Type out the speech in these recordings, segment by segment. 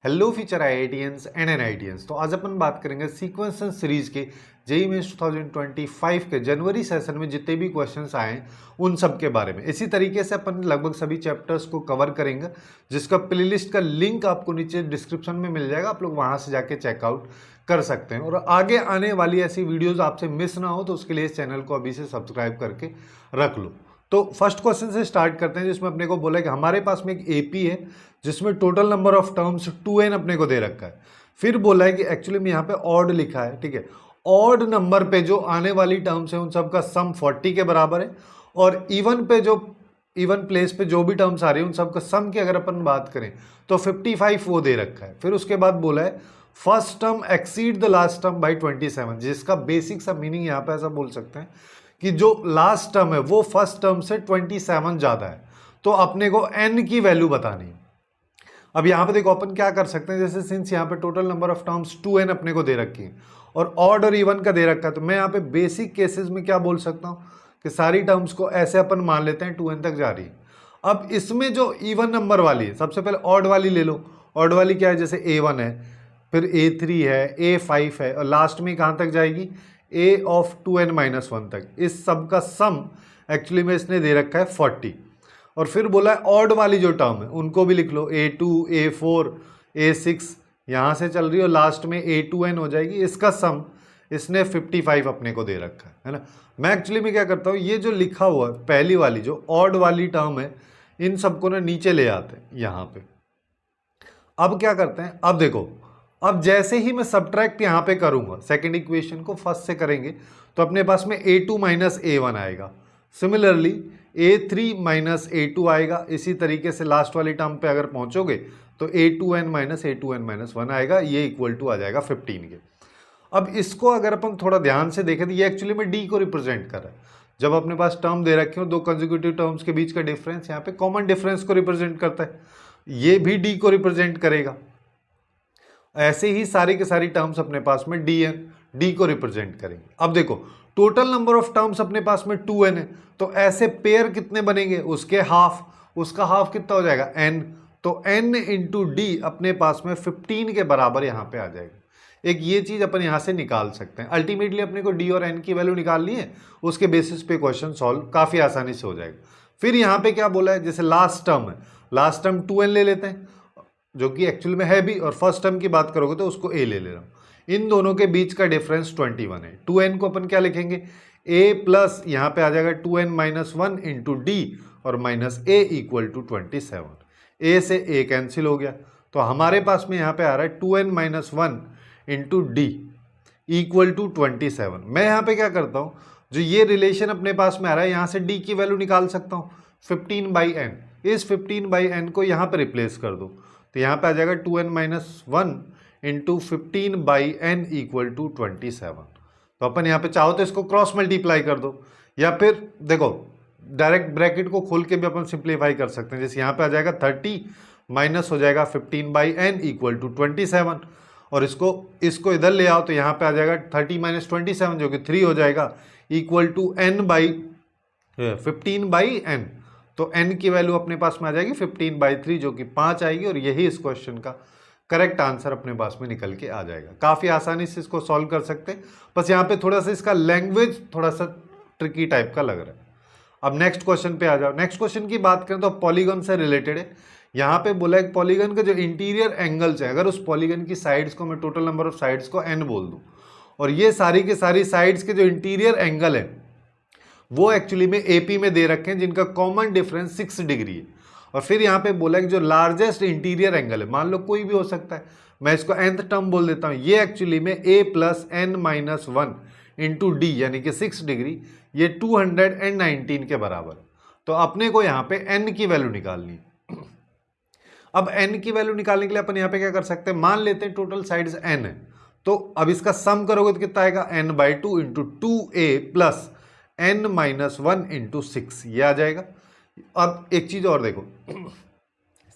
Hello future IITians and NITians. तो आज अपन बात करेंगे सीक्वेंस सीरीज के जेईई मेंस 2025 के जनवरी सेशन में जितने भी क्वेश्चंस आए हैं उन सब के बारे में। इसी तरीके से अपन लगभग सभी चैप्टर्स को कवर करेंगे, जिसका प्लेलिस्ट का लिंक आपको नीचे डिस्क्रिप्शन में मिल जाएगा। आप लोग वहां से जाके चेकआउट कर सकते हैं और आगे आने वाली ऐसी वीडियोज आपसे मिस ना हो तो उसके लिए इस चैनल को अभी से सब्सक्राइब करके रख लो। तो फर्स्ट क्वेश्चन से स्टार्ट करते हैं, जिसमें अपने को बोला है कि हमारे पास में एक एपी है जिसमें total number of terms 2n अपने को दे रखा है। फिर बोला है कि एक्चुअली में यहाँ पे ऑड लिखा है, ठीक है। ऑड नंबर पे जो आने वाली टर्म्स है उन सब का सम 40 के बराबर है, और इवन पे जो इवन प्लेस पे जो भी टर्म्स आ रही है उन सब का सम की अगर अपन बात करें तो 55 वो दे रखा है। फिर उसके बाद बोला है first term exceed the last term by 27, जिसका बेसिक सा मीनिंग यहाँ पे ऐसा बोल सकते हैं कि जो लास्ट टर्म है वो फर्स्ट टर्म से 27 ज़्यादा है, तो अपने को n की वैल्यू बतानी है। अब यहाँ पे देखो अपन क्या कर सकते हैं, जैसे सिंस यहाँ पे total number of terms 2n अपने को दे रखी है और ऑड और इवन का दे रखा है, तो मैं यहाँ पे बेसिक केसेस में क्या बोल सकता हूँ कि सारी टर्म्स को ऐसे अपन मान लेते हैं 2n तक जा रही है। अब इसमें जो इवन नंबर वाली है, सबसे पहले ऑड वाली ले लो। ऑड वाली क्या है, जैसे a1 है, फिर a3 है, a5 है, और लास्ट में कहाँ तक जाएगी a ऑफ 2n-1 तक। इस सब का सम एक्चुअली में इसने दे रखा है 40। और फिर बोला है ऑड वाली जो टर्म है उनको भी लिख लो, a2, a4, a6 यहाँ से चल रही है और लास्ट में a2n हो जाएगी। इसका सम इसने 55 अपने को दे रखा है ना। मैं एक्चुअली में क्या करता हूँ, ये जो लिखा हुआ है पहली वाली जो ऑड वाली टर्म है इन सबको ना नीचे ले आते हैं यहाँ पे। अब क्या करते हैं, अब देखो, अब जैसे ही मैं सब्ट्रैक्ट यहाँ पे करूँगा सेकेंड इक्वेशन को फर्स्ट से करेंगे तो अपने पास में a2 माइनस a1 आएगा। सिमिलरली a3 माइनस a2 आएगा। इसी तरीके से लास्ट वाली टर्म पे अगर पहुंचोगे तो a2n माइनस a2n-1 आएगा, ये इक्वल टू आ जाएगा 15 के। अब इसको अगर अपन थोड़ा ध्यान से देखें तो ये एक्चुअली में d को रिप्रेजेंट कर रहा है। जब अपने पास टर्म दे रखे हो दो कंसेक्यूटिव टर्म्स के बीच का डिफरेंस, यहाँ पे कॉमन डिफरेंस को रिप्रेजेंट करता है, ये भी d को रिप्रेजेंट करेगा। ऐसे ही सारी के सारी टर्म्स अपने पास में डी को रिप्रेजेंट करेंगे। अब देखो टोटल नंबर ऑफ टर्म्स अपने पास में 2n है, तो ऐसे पेयर कितने बनेंगे, उसके हाफ, उसका हाफ कितना हो जाएगा n, तो n इंटू डी अपने पास में 15 के बराबर यहाँ पे आ जाएगा। एक ये चीज अपन यहाँ से निकाल सकते हैं। अल्टीमेटली अपने को d और n की वैल्यू निकालनी है, उसके बेसिस पे क्वेश्चन सॉल्व काफी आसानी से हो जाएगा। फिर यहाँ पे क्या बोला है, जैसे लास्ट टर्म है, लास्ट टर्म 2n ले लेते हैं जो कि एक्चुअल में है भी, और फर्स्ट टर्म की बात करोगे तो उसको a ले रहा हूँ। इन दोनों के बीच का डिफरेंस 21 है। 2n को अपन क्या लिखेंगे, a प्लस यहाँ पे आ जाएगा 2n-1 इंटू डी और minus a equal to 27। a से a कैंसिल हो गया, तो हमारे पास में यहाँ पे आ रहा है 2n-1 into D equal to 27। मैं यहाँ पे क्या करता हूँ, जो ये रिलेशन अपने पास में आ रहा है यहाँ से d की वैल्यू निकाल सकता हूँ 15/n। इस 15/n को यहाँ पे रिप्लेस कर दो, तो यहाँ पे आ जाएगा 2n-1 into 15/n equal to 27। तो अपन यहाँ पे चाहो तो इसको क्रॉस मल्टीप्लाई कर दो, या फिर देखो डायरेक्ट ब्रैकेट को खोल के भी अपन सिंप्लीफाई कर सकते हैं। जैसे यहाँ पे आ जाएगा 30 माइनस हो जाएगा 15/n इक्वल टू 27, और इसको इधर ले आओ तो यहाँ पे आ जाएगा 30-27 जो कि 3 हो जाएगा इक्वल टू n/15/n। तो n की वैल्यू अपने पास में आ जाएगी 15/3 जो कि 5 आएगी, और यही इस क्वेश्चन का करेक्ट आंसर अपने पास में निकल के आ जाएगा। काफ़ी आसानी से इसको सॉल्व कर सकते हैं, बस यहाँ पे थोड़ा सा इसका लैंग्वेज थोड़ा सा ट्रिकी टाइप का लग रहा है। अब नेक्स्ट क्वेश्चन पे आ जाओ। नेक्स्ट क्वेश्चन की बात करें तो पॉलीगन से रिलेटेड है। यहाँ पे बोला है पॉलीगन का जो इंटीरियर एंगल्स है, अगर उस पॉलीगन की साइड्स को मैं टोटल नंबर ऑफ साइड्स को n बोल दूँ, और ये सारी के सारी साइड्स के जो इंटीरियर एंगल है वो एक्चुअली में एपी में दे रखे हैं, जिनका कॉमन डिफरेंस 6 डिग्री है। और फिर यहाँ पे बोला है कि जो लार्जेस्ट इंटीरियर एंगल है, मान लो कोई भी हो सकता है, मैं इसको nth टर्म बोल देता हूँ, ये एक्चुअली में a plus n-1 into D यानी कि 6 डिग्री, ये 219 के बराबर। तो अपने को यहाँ पे n की वैल्यू निकालनी है। अब n की वैल्यू निकालने के लिए अपन यहाँ पे क्या कर सकते हैं, मान लेते हैं टोटल साइड्स n है, तो अब इसका सम करोगे तो कितना आएगा, n/2 into 2a plus n-1 into 6, ये आ जाएगा। अब एक चीज और देखो,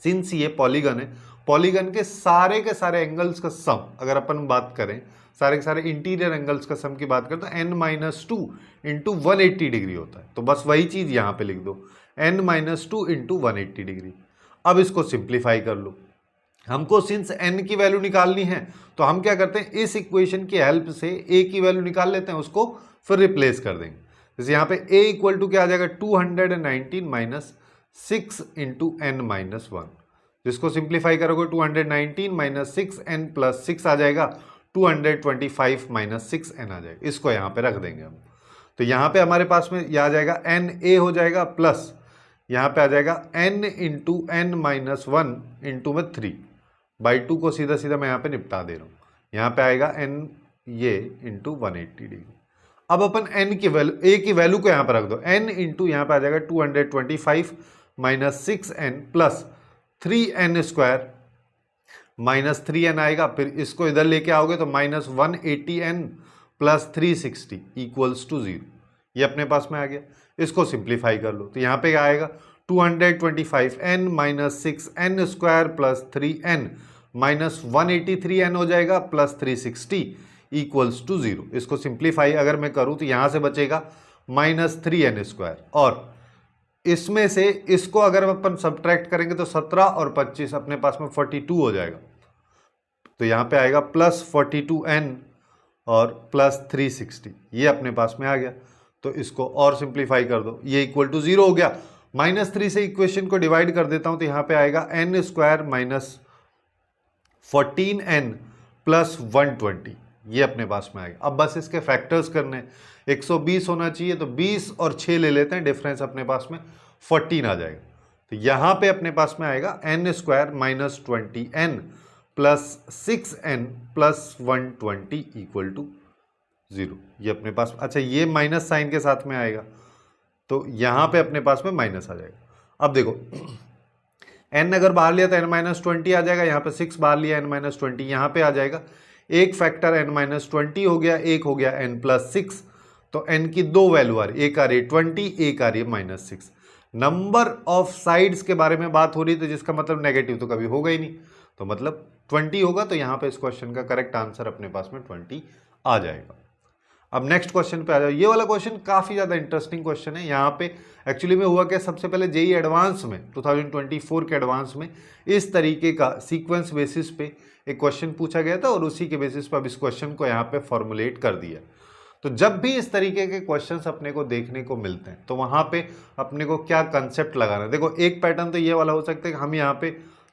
सिंस ये पॉलीगन है, पॉलीगन के सारे एंगल्स का सम अगर अपन बात करें, सारे के सारे इंटीरियर एंगल्स का सम की बात करें तो n-2 इंटू 180 डिग्री होता है। तो बस वही चीज यहाँ पे लिख दो, n-2 इंटू 180 डिग्री। अब इसको सिंप्लीफाई कर लो, हमको सिंस n की वैल्यू निकालनी है तो हम क्या करते हैं, इस इक्वेशन की हेल्प से a की वैल्यू निकाल लेते हैं, उसको फिर रिप्लेस कर देंगे। जैसे यहाँ पे a इक्वल टू क्या आ जाएगा, 219 माइनस 6 इंटू n माइनस 1, जिसको सिंप्लीफाई करोगे 219 माइनस 6n प्लस 6 आ जाएगा, 225 माइनस 6n आ जाएगा। इसको यहाँ पे रख देंगे हम। तो यहाँ पे हमारे पास में यह आ जाएगा एन ए हो जाएगा, प्लस यहाँ पे आ जाएगा n into n minus 1 into में 3 बाई 2 को सीधा सीधा मैं यहाँ पे निपटा दे रहा हूँ। यहाँ पे आएगा n ये इंटू 180 डिग्री। अब अपन n की वैल्यू, a की वैल्यू को यहाँ पर रख दो, n इंटू यहाँ पे आ जाएगा 225 minus 6n plus 3n square minus 3n आएगा। फिर इसको इधर लेके आओगे तो minus 180n plus 360 equals to 0। ये अपने पास में आ गया। इसको सिंप्लीफाई कर लो तो यहाँ पे क्या आएगा, 225n minus 6n square plus 3n minus 183n हो जाएगा प्लस 360 इक्वल्स टू 0। इसको सिंप्लीफाई अगर मैं करूँ तो यहाँ से बचेगा माइनस 3n स्क्वायर, और इसमें से इसको अगर अपन सब्ट्रैक्ट करेंगे तो 17 और 25 अपने पास में 42 हो जाएगा। तो यहाँ पे आएगा प्लस 42n और प्लस 360, ये अपने पास में आ गया। तो इसको और सिंप्लीफाई कर दो, ये इक्वल टू 0 हो गया। माइनस 3 से इक्वेशन को डिवाइड कर देता हूं तो यहाँ पे आएगा n square minus 14n plus 120, ये अपने पास में आएगा। अब बस इसके फैक्टर्स करने, 120 होना चाहिए तो 20 और 6 ले लेते हैं, डिफरेंस अपने पास में 14 आ जाएगा। तो यहाँ पे अपने पास में आएगा n square minus 20n plus 6n plus 120 equal to 0। ये अपने पास, अच्छा ये माइनस साइन के साथ में आएगा तो यहाँ पे अपने पास में माइनस आ जाएगा। अब देखो n अगर बाहर लिया तो n माइनस 20 आ जाएगा, यहाँ पे 6 बाहर लिया n माइनस 20, यहाँ पे आ जाएगा एक फैक्टर n माइनस 20 हो गया, एक हो गया n प्लस 6। तो n की दो वैल्यू आ रही, एक आ रही है 20, एक आ रही है माइनस 6। नंबर ऑफ साइड्स के बारे में बात हो रही तो जिसका मतलब नेगेटिव तो कभी होगा ही नहीं, तो मतलब 20 होगा। तो यहाँ पे इस क्वेश्चन का करेक्ट आंसर अपने पास में 20 आ जाएगा। अब नेक्स्ट क्वेश्चन पे आ जाओ। ये वाला क्वेश्चन काफ़ी ज़्यादा इंटरेस्टिंग क्वेश्चन है। यहाँ पे एक्चुअली में हुआ क्या, सबसे पहले जेई एडवांस में 2024 के एडवांस में इस तरीके का सीक्वेंस बेसिस पे एक क्वेश्चन पूछा गया था और उसी के बेसिस पर अब इस क्वेश्चन को यहाँ पे फॉर्मुलेट कर दिया। तो जब भी इस तरीके के क्वेश्चंस अपने को देखने को मिलते हैं तो वहाँ पे अपने को क्या कंसेप्ट लगाना है। देखो एक पैटर्न तो ये वाला हो सकता है कि हम यहाँ पे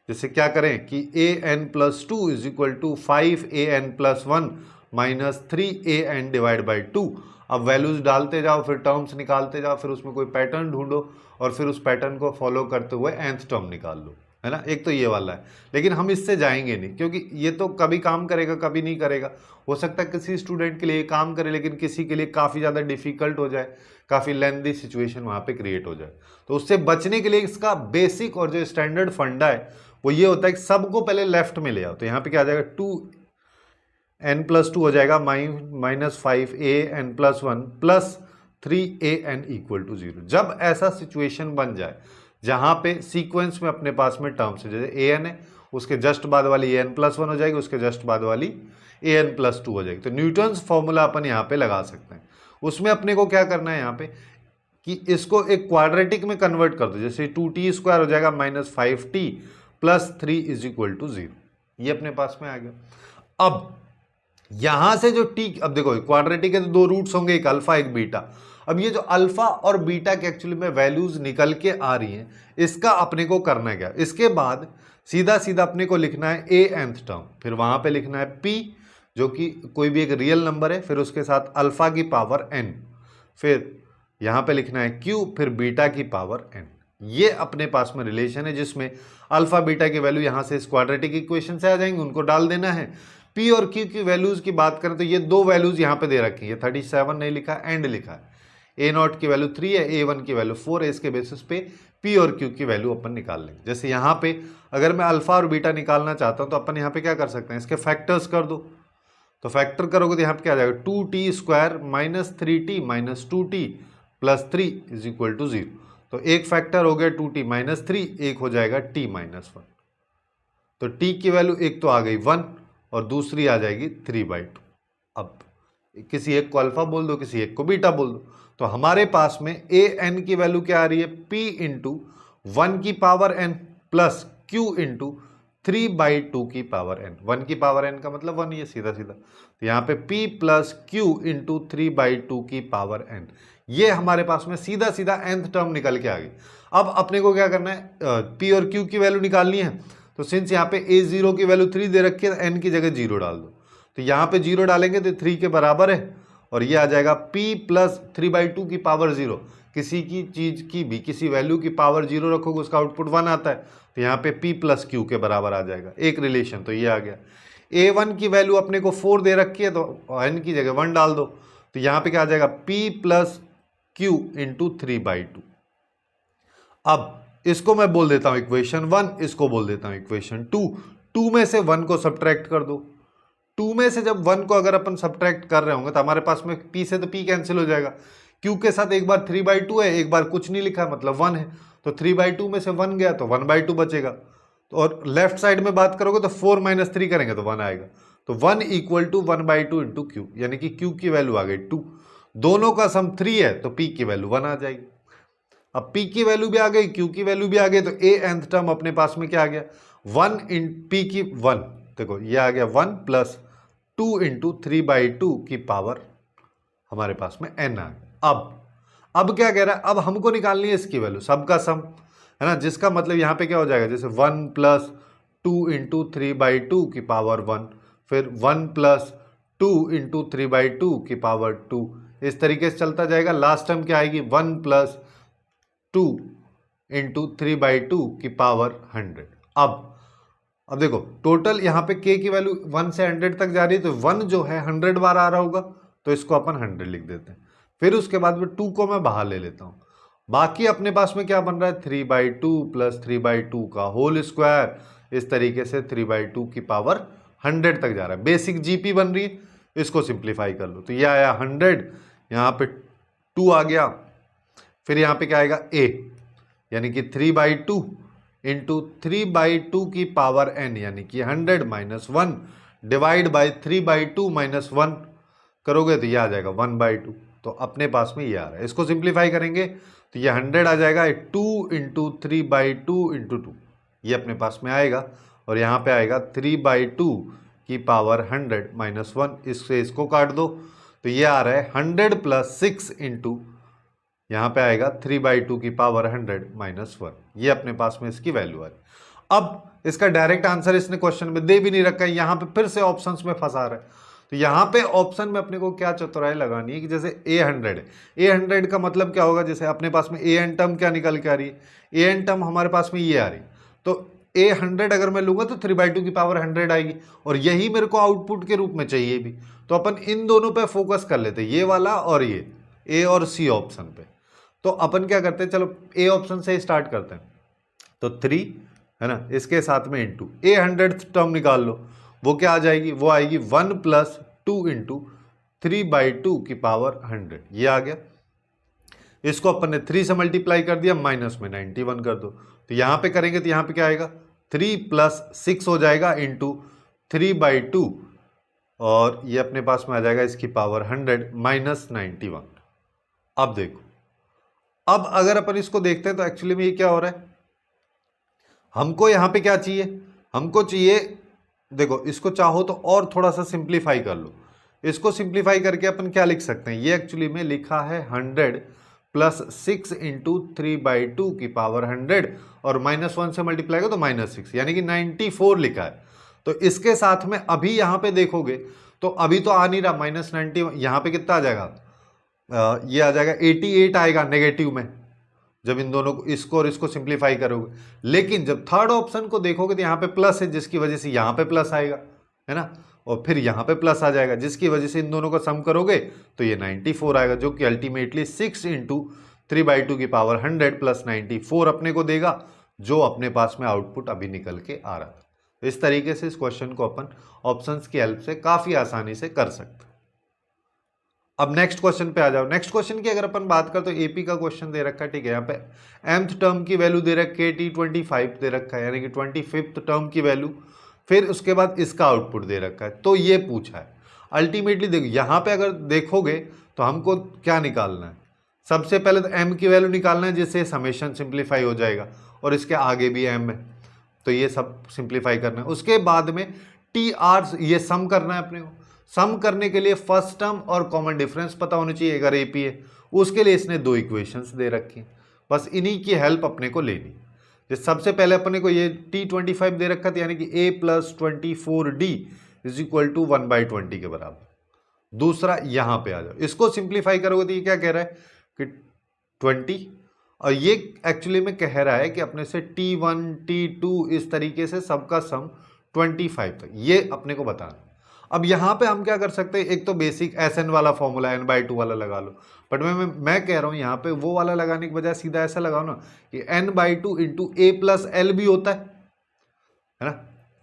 जैसे क्या करें कि an plus 2 is equal to 5an plus 1 minus 3an divide by 2। अब वैल्यूज डालते जाओ, फिर टर्म्स निकालते जाओ, फिर उसमें कोई पैटर्न ढूंढो और फिर उस पैटर्न को फॉलो करते हुए nth टर्म निकाल लो, है ना। एक तो ये वाला है, लेकिन हम इससे जाएंगे नहीं क्योंकि ये तो कभी काम करेगा कभी नहीं करेगा। हो सकता है किसी स्टूडेंट के लिए काम करे लेकिन किसी के लिए काफ़ी ज़्यादा डिफिकल्ट हो जाए, काफ़ी लेंथी सिचुएशन वहाँ पे क्रिएट हो जाए। तो उससे बचने के लिए इसका बेसिक और जो स्टैंडर्ड फंडा है वो ये होता है कि सबको पहले लेफ्ट में ले आओ। तो यहाँ पे क्या आ जाएगा, 2n प्लस 2 हो जाएगा minus 5an plus 1 plus 3an equal to 0। जब ऐसा सिचुएशन बन जाए जहाँ पे सीक्वेंस में अपने पास में टर्म्स है, जैसे an है उसके जस्ट बाद वाली an प्लस 1 हो जाएगी, उसके जस्ट बाद वाली an प्लस 2 हो जाएगी। तो न्यूटन्स फॉर्मूला अपन यहाँ पे लगा सकते हैं। उसमें अपने को क्या करना है यहाँ पे कि इसको एक क्वाड्रेटिक में कन्वर्ट कर दो। जैसे 2t स्क्वायर हो जाएगा minus 5t plus 3 is equal to 0, ये अपने पास में आ गया। अब यहां से जो t, अब देखो क्वाड्रेटिक है तो दो रूट्स होंगे, एक अल्फा एक बीटा। अब ये जो अल्फा और बीटा के एक्चुअली में वैल्यूज निकल के आ रही हैं, इसका अपने को करना क्या, इसके बाद सीधा सीधा अपने को लिखना है anth टर्म, फिर वहां पे लिखना है p जो कि कोई भी एक रियल नंबर है, फिर उसके साथ अल्फा की पावर n, फिर यहाँ पे लिखना है q, फिर बीटा की पावर n। ये अपने पास में रिलेशन है जिसमें अल्फा बीटा की वैल्यू यहाँ से इस क्वाड्रेटिक इक्वेशन से आ जाएंगे, उनको डाल देना है। p और q की वैल्यूज की बात करें तो ये दो वैल्यूज यहाँ पे दे रखी है, 37 नहीं लिखा एंड लिखा है। a0 की वैल्यू 3 है, a1 की वैल्यू 4 है। इसके बेसिस पे p और q की वैल्यू अपन निकाल लेंगे। जैसे यहाँ पे अगर मैं अल्फा और बीटा निकालना चाहता हूँ तो अपन यहाँ पे क्या कर सकते हैं, इसके फैक्टर्स कर दो। तो फैक्टर करोगे तो यहाँ पे क्या आ जाएगा, 2t square minus 3t minus 2t plus 3 is equal to 0। तो एक फैक्टर हो गया 2t माइनस 3, एक हो जाएगा t माइनस 1। तो t की वैल्यू एक तो आ गई 1 और दूसरी आ जाएगी 3/2। अब किसी एक को अल्फा बोल दो, किसी एक को बीटा बोल दो। तो हमारे पास में an की वैल्यू क्या आ रही है, p इंटू 1 की power n plus q into 3/2 की पावर n। 1 की पावर n का मतलब 1 ही है सीधा सीधा। तो यहाँ पे p प्लस क्यू इंटू 3/2 की पावर n, ये हमारे पास में सीधा सीधा nth टर्म निकल के आ गई। अब अपने को क्या करना है, p और q की वैल्यू निकालनी है। तो सिंस यहाँ पे a0 की वैल्यू 3 दे रखी है, तो n की जगह 0 डाल दो। तो यहाँ पे 0 डालेंगे तो 3 के बराबर है, और ये आ जाएगा p प्लस 3/2 की पावर 0। किसी की चीज की भी किसी वैल्यू की पावर 0 रखोगे उसका आउटपुट 1 आता है, तो यहाँ पे p प्लस क्यू के बराबर आ जाएगा। एक रिलेशन तो ये आ गया। a1 की वैल्यू अपने को 4 दे रखी है, तो n की जगह 1 डाल दो। तो यहाँ पे क्या आ जाएगा, p प्लस क्यू इंटू 3/2। अब इसको मैं बोल देता हूं इक्वेशन 1, इसको बोल देता हूं इक्वेशन 2। 2 में से 1 को सब्ट्रैक्ट कर दो। 2 में से जब 1 को अगर अपन सब्ट्रैक्ट कर रहे होंगे तो हमारे पास में p से तो p कैंसिल हो जाएगा। q के साथ एक बार 3/2 है, एक बार कुछ नहीं लिखा मतलब 1 है, तो 3/2 में से 1 गया तो 1/2 बचेगा। तो और लेफ्ट साइड में बात करोगे तो 4 - 3 करेंगे तो 1 आएगा। तो 1 इक्वल टू 1/2 इंटू क्यू, यानी कि q की वैल्यू आ गई 2। दोनों का सम 3 है तो p की वैल्यू 1 आ जाएगी। अब p की वैल्यू भी आ गई, q की वैल्यू भी आ गई, तो a nth टर्म अपने पास में क्या आ गया, 1 इन p की 1, देखो ये आ गया 1 प्लस 2 इंटू 3/2 की पावर हमारे पास में n आ गया। अब क्या कह रहा है, अब हमको निकालनी है इसकी वैल्यू, सबका सम है ना, जिसका मतलब यहाँ पे क्या हो जाएगा, जैसे 1 प्लस 2 इंटू 3/2 की पावर 1, फिर 1 प्लस 2 इंटू 3/2 की पावर 2, इस तरीके से चलता जाएगा। लास्ट टर्म क्या आएगी, 1 प्लस 2 इंटू 3/2 की पावर 100। अब देखो टोटल यहाँ पे k की वैल्यू 1 से 100 तक जा रही है, तो 1 जो है 100 बार आ रहा होगा, तो इसको अपन 100 लिख देते हैं। फिर उसके बाद में 2 को मैं बाहर ले लेता हूँ। बाकी अपने पास में क्या बन रहा है, 3/2 प्लस 3/2 का होल स्क्वायर, इस तरीके से 3/2 की पावर 100 तक जा रहा है। बेसिक जीपी बन रही है, इसको सिंप्लीफाई कर लो। तो ये आया 100, यहाँ पे 2 आ गया, फिर यहाँ पे क्या आएगा a, यानी कि 3/2 इंटू 3/2 की पावर n, यानी कि 100 माइनस 1 डिवाइड बाई 3/2 माइनस 1 करोगे तो ये आ जाएगा 1/2। तो अपने पास में ये आ रहा है, इसको सिंप्लीफाई करेंगे तो ये 100 आ जाएगा, 2 इंटू 3/2 इंटू 2 ये अपने पास में आएगा, और यहाँ पे आएगा 3/2 की पावर 100 माइनस 1, इससे इसको काट दो तो ये आ रहा है 100 प्लस 6 इंटू, यहाँ पे आएगा 3/2 की पावर 100 माइनस 1, ये अपने पास में इसकी वैल्यू है। अब इसका डायरेक्ट आंसर इसने क्वेश्चन में दे भी नहीं रखा है, यहाँ पे फिर से ऑप्शंस में फंसा रहा है। तो यहाँ पे ऑप्शन में अपने को क्या चतुराई लगानी है कि जैसे a100 है, a100 का मतलब क्या होगा, जैसे अपने पास में an टर्म क्या निकल के आ रही है, an टर्म हमारे पास में ये आ रही है, तो a100 अगर मैं लूंगा तो 3/2 की पावर 100 आएगी, और यही मेरे को आउटपुट के रूप में चाहिए भी। तो अपन इन दोनों पे फोकस कर लेते हैं, ये वाला और ये a और c ऑप्शन पे। तो अपन क्या करते हैं, चलो a ऑप्शन से स्टार्ट करते हैं। तो 3 है ना, इसके साथ में इंटू a100 टर्म निकाल लो, वो क्या आ जाएगी, वो आएगी 1 प्लस 2 इंटू 3/2 की पावर 100, ये आ गया। इसको अपन ने 3 से मल्टीप्लाई कर दिया, माइनस में 91 कर दो, तो यहाँ पे करेंगे तो यहाँ पे क्या आएगा, 3 प्लस 6 हो जाएगा इंटू 3/2, और ये अपने पास में आ जाएगा इसकी पावर 100 माइनस 91। अब देखो, अब अगर अपन इसको देखते हैं तो एक्चुअली में ये क्या हो रहा है, हमको यहाँ पे क्या चाहिए, हमको चाहिए, देखो इसको चाहो तो और थोड़ा सा सिंप्लीफाई कर लो। इसको सिंप्लीफाई करके अपन क्या लिख सकते हैं, ये एक्चुअली में लिखा है 100 प्लस 6 इंटू 3/2 की पावर 100, और माइनस 1 से मल्टीप्लाई करो तो माइनस 6, यानी कि 94 लिखा है। तो इसके साथ में अभी यहाँ पे देखोगे तो अभी तो आ नहीं रहा माइनस 90, यहाँ पे कितना आ जाएगा, ये आ जाएगा 88 आएगा नेगेटिव में, जब इन दोनों को, इसको और इसको सिंप्लीफाई करोगे। लेकिन जब थर्ड ऑप्शन को देखोगे तो यहाँ पे प्लस है, जिसकी वजह से यहाँ पे प्लस आएगा, है ना, और फिर यहाँ पे प्लस आ जाएगा, जिसकी वजह से इन दोनों को सम करोगे तो ये 94 आएगा, जो कि अल्टीमेटली 6 इंटू 3/2 की पावर 100 प्लस 94 अपने को देगा, जो अपने पास में आउटपुट अभी निकल के आ रहा था। तो इस तरीके से इस क्वेश्चन को अपन ऑप्शंस की हेल्प से काफ़ी आसानी से कर सकते हैं। अब नेक्स्ट क्वेश्चन पे आ जाओ। नेक्स्ट क्वेश्चन की अगर अपन बात करें तो एपी का क्वेश्चन दे रखा है, ठीक है, यहाँ पे mth टर्म की वैल्यू दे रखी है T25 दे रखा है, यानी कि 25th टर्म की वैल्यू, फिर उसके बाद इसका आउटपुट दे रखा है। तो ये पूछा है अल्टीमेटली, देखो यहाँ पे अगर देखोगे तो हमको क्या निकालना है, सबसे पहले तो m की वैल्यू निकालना है, जिससे समेशन सिंप्लीफाई हो जाएगा, और इसके आगे भी m है। तो ये सब सिंप्लीफाई करना है। उसके बाद में टी आर ये सम करना है अपने को। सम करने के लिए फर्स्ट टर्म और कॉमन डिफरेंस पता होना चाहिए अगर एपी है। उसके लिए इसने दो इक्वेशंस दे रखी हैं, बस इन्हीं की हेल्प अपने को लेनी। जैसे सबसे पहले अपने को ये T25 दे रखा था, यानी कि a + 24d = 1/20 के बराबर। दूसरा यहां पे आ जाओ, इसको सिंप्लीफाई करोगे तो ये क्या कह रहा है कि 20, और ये एक्चुअली में कह रहा है कि अपने से T1 T2 इस तरीके से सबका सम 25 तक, ये अपने को बताना। अब यहाँ पे हम क्या कर सकते हैं, एक तो बेसिक SN वाला फॉर्मूला n/2 वाला लगा लो, बट मैं कह रहा हूँ यहाँ पे वो वाला लगाने के बजाय सीधा ऐसा लगाओ ना कि n/2 × a + l भी होता है ना।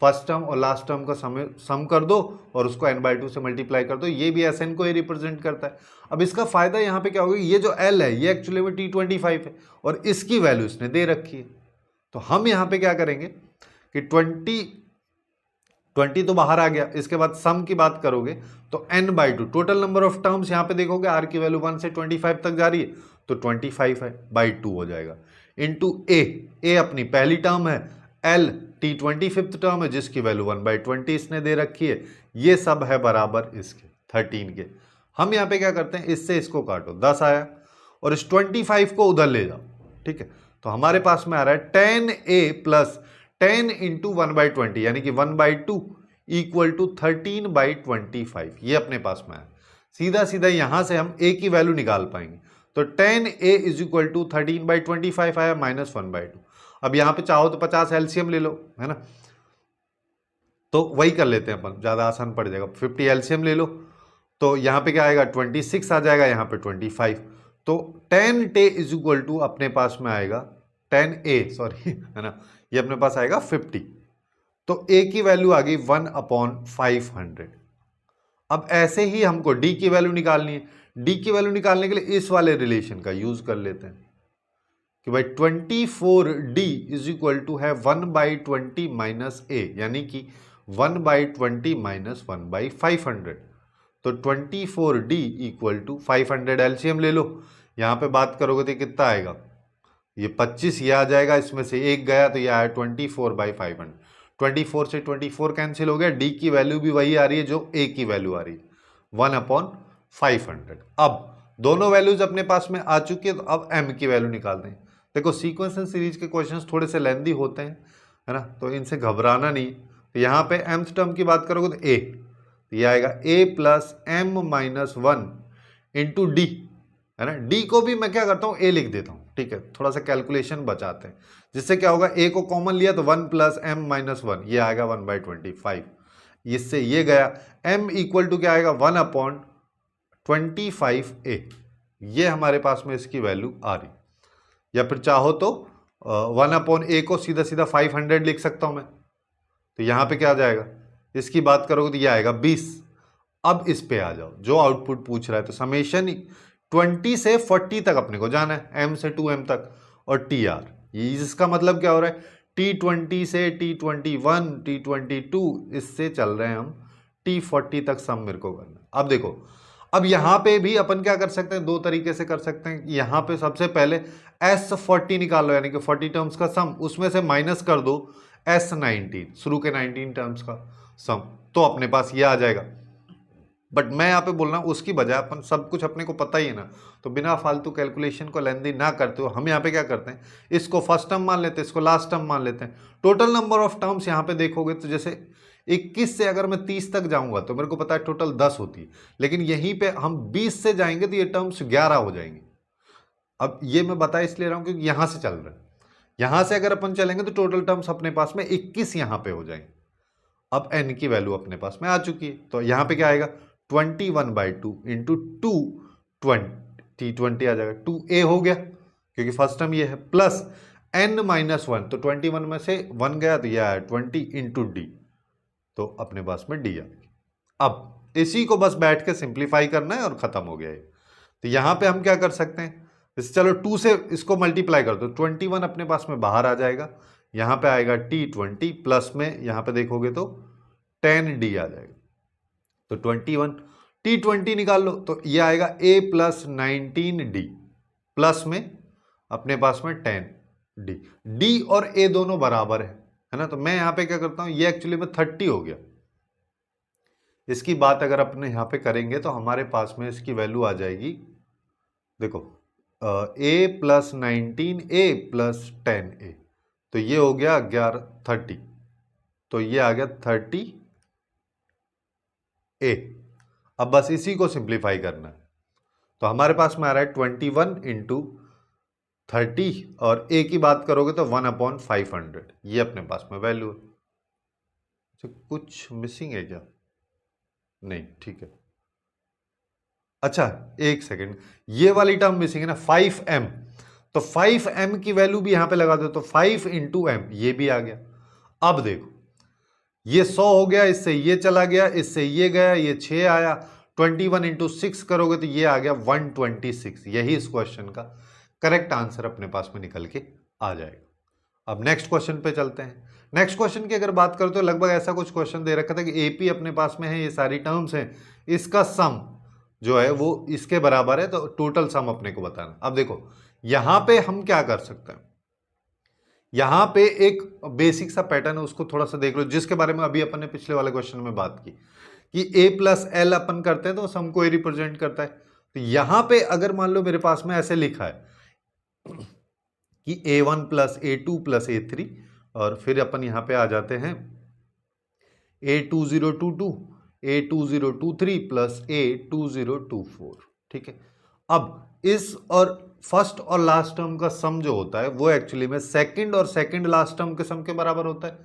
फर्स्ट टर्म और लास्ट टर्म का सम कर दो और उसको n/2 से मल्टीप्लाई कर दो, ये भी SN को ही रिप्रेजेंट करता है। अब इसका फायदा यहाँ पे क्या होगा, ये जो L है ये एक्चुअली में T25 है और इसकी वैल्यू इसने दे रखी है। तो हम यहाँ पे क्या करेंगे कि 20 तो बाहर आ गया, इसके बाद सम की बात करोगे तो n/2 total number of terms यहाँ पे देखोगे r की वैल्यू 1 से 25 तक जा रही है तो 25 है /2 हो जाएगा, इंटू a अपनी पहली टर्म है, l T25th टर्म है जिसकी वैल्यू 1/20 इसने दे रखी है, ये सब है बराबर इसके 13 के। हम यहाँ पे क्या करते हैं, इससे इसको काटो, 10 आया और इस 25 को उधर ले जाओ, ठीक है। तो हमारे पास में आ रहा है 10a + 10 × 1/20 यानी कि 1/2 = 13/25, ये अपने पास में है। सीधा सीधा यहां से हम a की वैल्यू निकाल पाएंगे, तो 10a = 13/25 आया -1/2। अब यहां पे चाहो तो 50 एलसीएम ले लो, है ना, तो वही कर लेते हैं अपन, ज्यादा आसान पड़ जाएगा। 50 एलसीएम ले लो तो यहाँ पे क्या आएगा 26 आ जाएगा, यहाँ पे 25, तो 10a = अपने पास में आएगा 10a सॉरी है ना, ये अपने पास आएगा 50। तो a की वैल्यू आ गई 1/500। अब ऐसे ही हमको d की वैल्यू निकालनी है। d की वैल्यू निकालने के लिए इस वाले रिलेशन का यूज कर लेते हैं कि भाई 24d = है 1/20 - a, यानी कि 1/20 - 1/500। तो 24d = 500 एलसीएम ले लो, यहाँ पे बात करोगे तो कितना आएगा, ये 25 ये आ जाएगा, इसमें से एक गया तो ये आया 24/500। 24 से 24 कैंसिल हो गया, d की वैल्यू भी वही आ रही है जो a की वैल्यू आ रही है 1/500। अब दोनों वैल्यूज अपने पास में आ चुकी है, तो अब m की वैल्यू निकाल दें। देखो सीक्वेंस सीरीज के क्वेश्चंस थोड़े से लेंदी होते हैं, है ना, तो इनसे घबराना नहीं। तो यहाँ पे mth टर्म की बात करोगे तो a, तो ये आएगा a + m - 1 × d, है ना। d को भी मैं क्या करता हूँ a लिख देता हूँ, ठीक है, थोड़ा सा कैलकुलेशन बचाते हैं, जिससे क्या होगा a को कॉमन लिया तो 1 + m - 1 ये आएगा 1/25, इससे ये गया, m = क्या आएगा 1/25a, ये हमारे पास में इसकी वैल्यू आ रही। या फिर चाहो तो 1/a को सीधा सीधा 500 लिख सकता हूं मैं, तो यहां पे क्या आ जाएगा, इसकी बात करोगे तो ये आएगा 20। अब इस पे आ जाओ जो आउटपुट पूछ रहा है, तो समेशन 20 से 40 तक अपने को जाना है, m से 2m तक, और tr, इसका मतलब क्या हो रहा है, T20 से T21 T22 इससे चल रहे हैं हम T40 तक सम मेरे को करना। अब देखो, अब यहां पे भी अपन क्या कर सकते हैं, दो तरीके से कर सकते हैं। यहां पे सबसे पहले S40 निकालो, यानी कि 40 टर्म्स का सम, उसमें से माइनस कर दो S19 शुरू के 19 टर्म्स का सम, तो अपने पास ये आ जाएगा। बट मैं यहाँ पे बोल रहा हूँ उसकी बजाय अपन सब कुछ अपने को पता ही है ना, तो बिना फालतू कैलकुलेशन को लेंदी ना करते हो हम यहाँ पे क्या करते हैं, इसको फर्स्ट टर्म मान लेते हैं, इसको लास्ट टर्म मान लेते हैं। टोटल नंबर ऑफ टर्म्स यहाँ पे देखोगे तो जैसे 21 से अगर मैं 30 तक जाऊंगा तो मेरे को पता है टोटल 10 होती है, लेकिन यहीं पे हम 20 से जाएंगे तो ये टर्म्स 11 हो जाएंगे। अब ये मैं बता इसलिए रहा हूँ क्योंकि यहाँ से चल रहा है, यहाँ से अगर अपन चलेंगे तो टोटल टर्म्स अपने पास में 21 यहाँ पे हो जाएंगे। अब n की वैल्यू अपने पास में आ चुकी है, तो यहाँ पे क्या आएगा 21/2 × 2 आ जाएगा, 2a हो गया क्योंकि फर्स्ट टर्म ये है, प्लस n - 1, तो 21 में से 1 गया तो यह आया 20 × d, तो अपने पास में d आ गई। अब इसी को बस बैठ के सिंप्लीफाई करना है और खत्म हो गया है। तो यहाँ पे हम क्या कर सकते हैं, जैसे चलो 2 से इसको मल्टीप्लाई कर दो, 21 अपने पास में बाहर आ जाएगा, यहाँ पे आएगा T20, प्लस में यहाँ पे देखोगे तो 10d आ जाएगा, तो 21 T20 निकाल लो तो ये आएगा a + 19d, प्लस में अपने पास में 10d, d और a दोनों बराबर है, है ना। तो मैं यहाँ पे क्या करता हूँ, ये एक्चुअली में 30 हो गया। इसकी बात अगर अपने यहाँ पे करेंगे तो हमारे पास में इसकी वैल्यू आ जाएगी, देखो ए प्लस 19 ए प्लस 10 ए, तो ये हो गया 30, तो ये आ गया 30 ए। अब बस इसी को सिंप्लीफाई करना है, तो हमारे पास में आ रहा है 21 इंटू 30, और ए की बात करोगे तो 1/500, ये अपने पास में वैल्यू है। तो कुछ मिसिंग है क्या? नहीं, ठीक है। अच्छा एक सेकेंड, ये वाली टर्म मिसिंग है ना, 5m, तो 5m की वैल्यू भी यहां पे लगा दो, तो 5 इंटू एम, ये भी आ गया। अब देखो ये 100 हो गया, इससे ये चला गया, इससे ये गया, ये 6 आया, 21 इंटू 6 करोगे तो ये आ गया 126। यही इस क्वेश्चन का करेक्ट आंसर अपने पास में निकल के आ जाएगा। अब नेक्स्ट क्वेश्चन पे चलते हैं। नेक्स्ट क्वेश्चन की अगर बात करो तो लगभग ऐसा कुछ क्वेश्चन दे रखा था कि एपी अपने पास में है, ये सारी टर्म्स हैं, इसका सम जो है वो इसके बराबर है, तो टोटल सम अपने को बताना। अब देखो यहां पे हम क्या कर सकते हैं, यहां पे एक बेसिक सा पैटर्न है, उसको थोड़ा सा देख लो, जिसके बारे में अभी अपन ने पिछले वाले क्वेश्चन में बात की कि ए प्लस एल अपन करते हैं तो सम को रिप्रेजेंट करता है। तो यहां पे अगर मान लो मेरे पास में ऐसे लिखा है कि a1 plus a2 plus a3, और फिर अपन यहां पे आ जाते हैं a2022 a2023 प्लस a2024, ठीक है। अब इस और फर्स्ट और लास्ट टर्म का सम जो होता है वो एक्चुअली में सेकंड और सेकंड लास्ट टर्म के सम के बराबर होता है।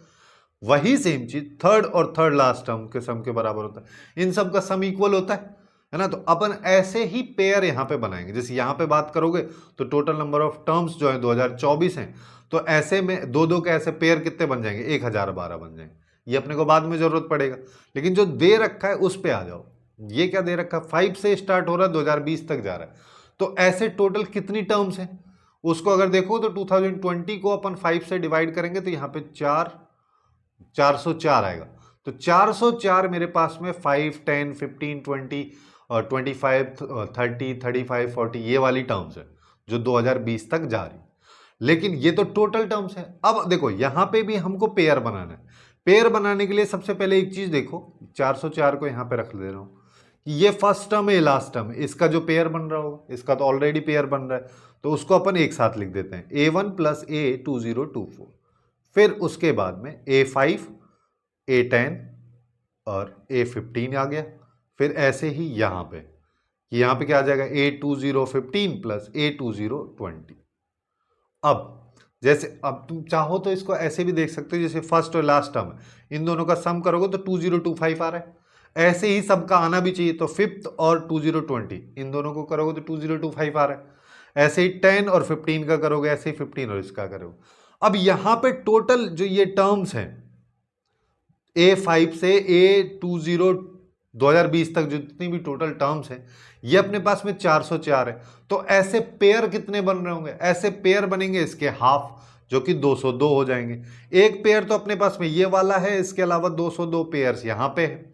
वही सेम चीज थर्ड और थर्ड लास्ट टर्म के सम के बराबर होता है। इन सब का सम इक्वल होता है ना। तो अपन ऐसे ही पेयर यहां पे बनाएंगे, जैसे यहां पे बात करोगे तो टोटल नंबर ऑफ टर्म्स जो है 2024 हैं, तो ऐसे में दो दो के ऐसे पेयर कितने बन जाएंगे, 1012 बन जाएंगे। ये अपने को बाद में जरूरत पड़ेगा, लेकिन जो दे रखा है उस पे आ जाओ। ये क्या दे रखा है, 5 से स्टार्ट हो रहा है 2020 तक जा रहा है, तो ऐसे टोटल कितनी टर्म्स हैं उसको अगर देखो तो 2020 को अपन 5 से डिवाइड करेंगे तो यहाँ पे 404 आएगा। तो 404 मेरे पास में 5, 10, 15, 20 और 25, 30, 35, 40 ये वाली टर्म्स है जो 2020 तक जा रही, लेकिन ये तो टोटल टर्म्स है। अब देखो यहां पे भी हमको पेयर बनाना है। पेयर बनाने के लिए सबसे पहले एक चीज देखो, 404 को यहां पे रख दे रहा हूं कि ये फर्स्ट टर्म है, लास्ट टर्म है, इसका जो पेयर बन रहा होगा, इसका तो ऑलरेडी पेयर बन रहा है, तो उसको अपन एक साथ लिख देते हैं a1 प्लस a2024, फिर उसके बाद में a5 a10 और a15 आ गया। फिर ऐसे ही यहां पे कि यहां पे क्या आ जाएगा, a2015 प्लस a2020। अब जैसे अब तुम चाहो तो इसको ऐसे भी देख सकते हो, जैसे फर्स्ट और लास्ट टर्म इन दोनों का सम करोगे तो 2025 आ रहा है, ऐसे ही सबका आना भी चाहिए, तो फिफ्थ और 2020 इन दोनों को करोगे तो 2025 आ रहा है, ऐसे ही 10 और 15 का करोगे, ऐसे ही 15 और इसका करोगे। अब यहां पे टोटल जो ये टर्म्स हैं A5 से A20 2020 तक जितनी भी टोटल टर्म्स हैं ये अपने पास में 404 है। तो ऐसे पेयर कितने बन रहे होंगे, ऐसे पेयर बनेंगे इसके हाफ जो कि 202 हो जाएंगे। एक पेयर तो अपने पास में ये वाला है, इसके अलावा 202 पेयर्स यहां पे है,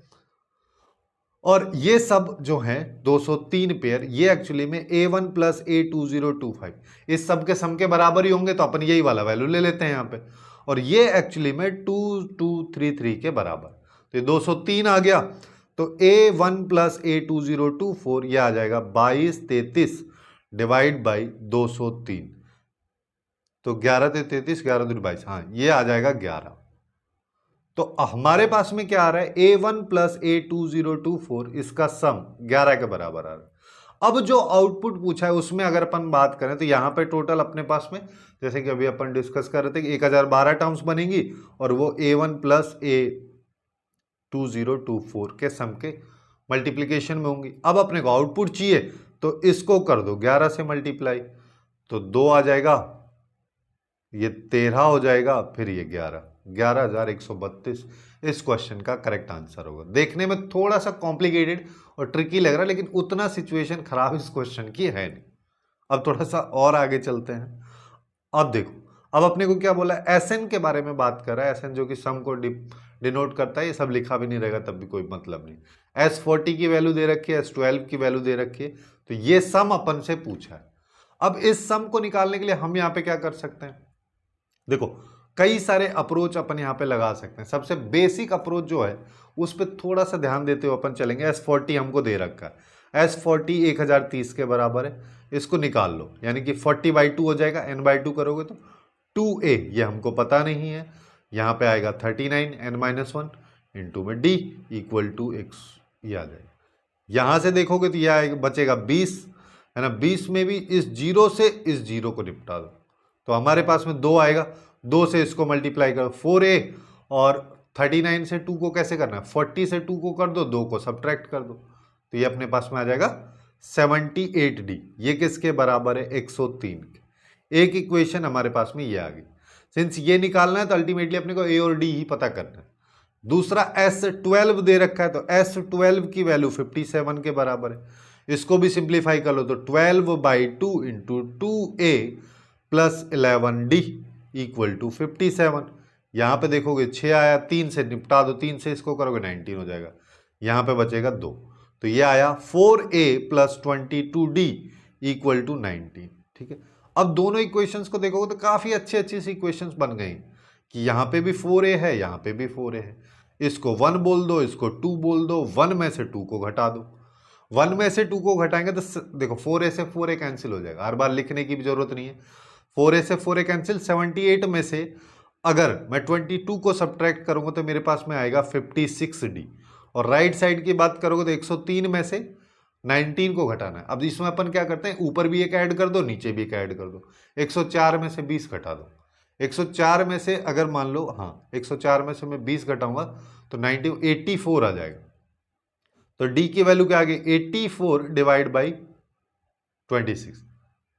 और ये सब जो है 203 पेयर ये एक्चुअली में A1 प्लस A2025 इस सब के सम के बराबर ही होंगे, तो अपन यही वाला वैल्यू ले लेते हैं यहाँ पे, और ये एक्चुअली में 2233 के बराबर, तो ये 203 आ गया। तो A1 प्लस A2024 ये आ जाएगा 2233 डिवाइड बाई 203, तो 11 से 33, 11 दूनी 22, हाँ ये आ जाएगा 11। तो हमारे पास में क्या आ रहा है, A1 प्लस A2024 इसका सम 11 के बराबर आ रहा है। अब जो आउटपुट पूछा है उसमें अगर अपन बात करें तो यहां पे टोटल अपने पास में, जैसे कि अभी अपन डिस्कस कर रहे थे कि 1012 टर्म्स बनेंगी, और वो A1 प्लस A2024 के सम के मल्टीप्लीकेशन में होंगी। अब अपने को आउटपुट चाहिए तो इसको कर दो 11 से मल्टीप्लाई, तो 2 आ जाएगा, ये 13 हो जाएगा, फिर ये 11,132 इस क्वेश्चन का करेक्ट आंसर होगा। देखने में थोड़ा सा कॉम्प्लिकेटेड और ट्रिकी लग रहा है, लेकिन उतना सिचुएशन खराब इस क्वेश्चन की है नहीं। अब थोड़ा सा और आगे चलते हैं। अब देखो, अब अपने को क्या बोला है, एसएन के बारे में बात कर रहा है। एसएन जो कि सम को डिनोट करता है, ये सब लिखा भी नहीं रहेगा तब भी कोई मतलब नहीं। S40 की वैल्यू दे रखी है, S12 की वैल्यू दे रखी है, तो ये सम अपन से पूछा है। अब इस सम को निकालने के लिए हम यहाँ पे क्या कर सकते हैं, देखो कई सारे अप्रोच अपन यहाँ पे लगा सकते हैं। सबसे बेसिक अप्रोच जो है उस पर थोड़ा सा ध्यान देते हुए अपन चलेंगे। S40 हमको दे रखा है, S40 1030 के बराबर है, इसको निकाल लो, यानी कि 40/2 हो जाएगा, n/2 करोगे तो 2a, ये हमको पता नहीं है, यहाँ पे आएगा 39 n-1 इंटू में d इक्वल टू x, ये आ जाएगा। यहाँ से देखोगे तो यह आएगा, बचेगा 20 है ना, 20 में भी इस जीरो से इस जीरो को निपटा दो तो हमारे पास में 2 आएगा, 2 से इसको मल्टीप्लाई करो 4a, और 39 से 2 को कैसे करना है, 40 से 2 को कर दो, 2 को सब्ट्रैक्ट कर दो, तो ये अपने पास में आ जाएगा 78d। ये किसके बराबर है, 103 के। एक इक्वेशन हमारे पास में ये आ गई। सिंस ये निकालना है तो अल्टीमेटली अपने को a और d ही पता करना है। दूसरा S12 दे रखा है, तो S12 की वैल्यू 57 के बराबर है, इसको भी सिंप्लीफाई कर लो तो 12/2 into 2a plus 11d equal to 57। यहाँ पे देखोगे 6 आया, 3 से निपटा दो, 3 से इसको करोगे 19 हो जाएगा, यहाँ पे बचेगा 2, तो ये आया 4a plus 22d equal to 19। ठीक है, अब दोनों इक्वेशंस को देखोगे तो काफ़ी अच्छी सी इक्वेशंस बन गई कि यहाँ पे भी 4a है, यहाँ पे भी 4a है, इसको 1 बोल दो, इसको 2 बोल दो, 1 में से 2 को घटा दो, 1 में से 2 को घटाएंगे तो देखो 4a से 4a कैंसिल हो जाएगा, हर बार लिखने की भी जरूरत नहीं है, 4a से 4a कैंसिल, 78 में से अगर मैं 22 को सब्ट्रैक्ट करूंगा तो मेरे पास में आएगा 56d, और राइट साइड की बात करोगे तो 103 में से 19 को घटाना है। अब इसमें अपन क्या करते हैं, ऊपर भी एक ऐड कर दो, नीचे भी एक ऐड कर दो, 104 में से 20 घटा दो, 104 में से अगर मान लो, हाँ 104 में से मैं 20 घटाऊंगा तो 84 आ जाएगा, तो d की वैल्यू क्या आ गई, 84 डिवाइड बाई 26।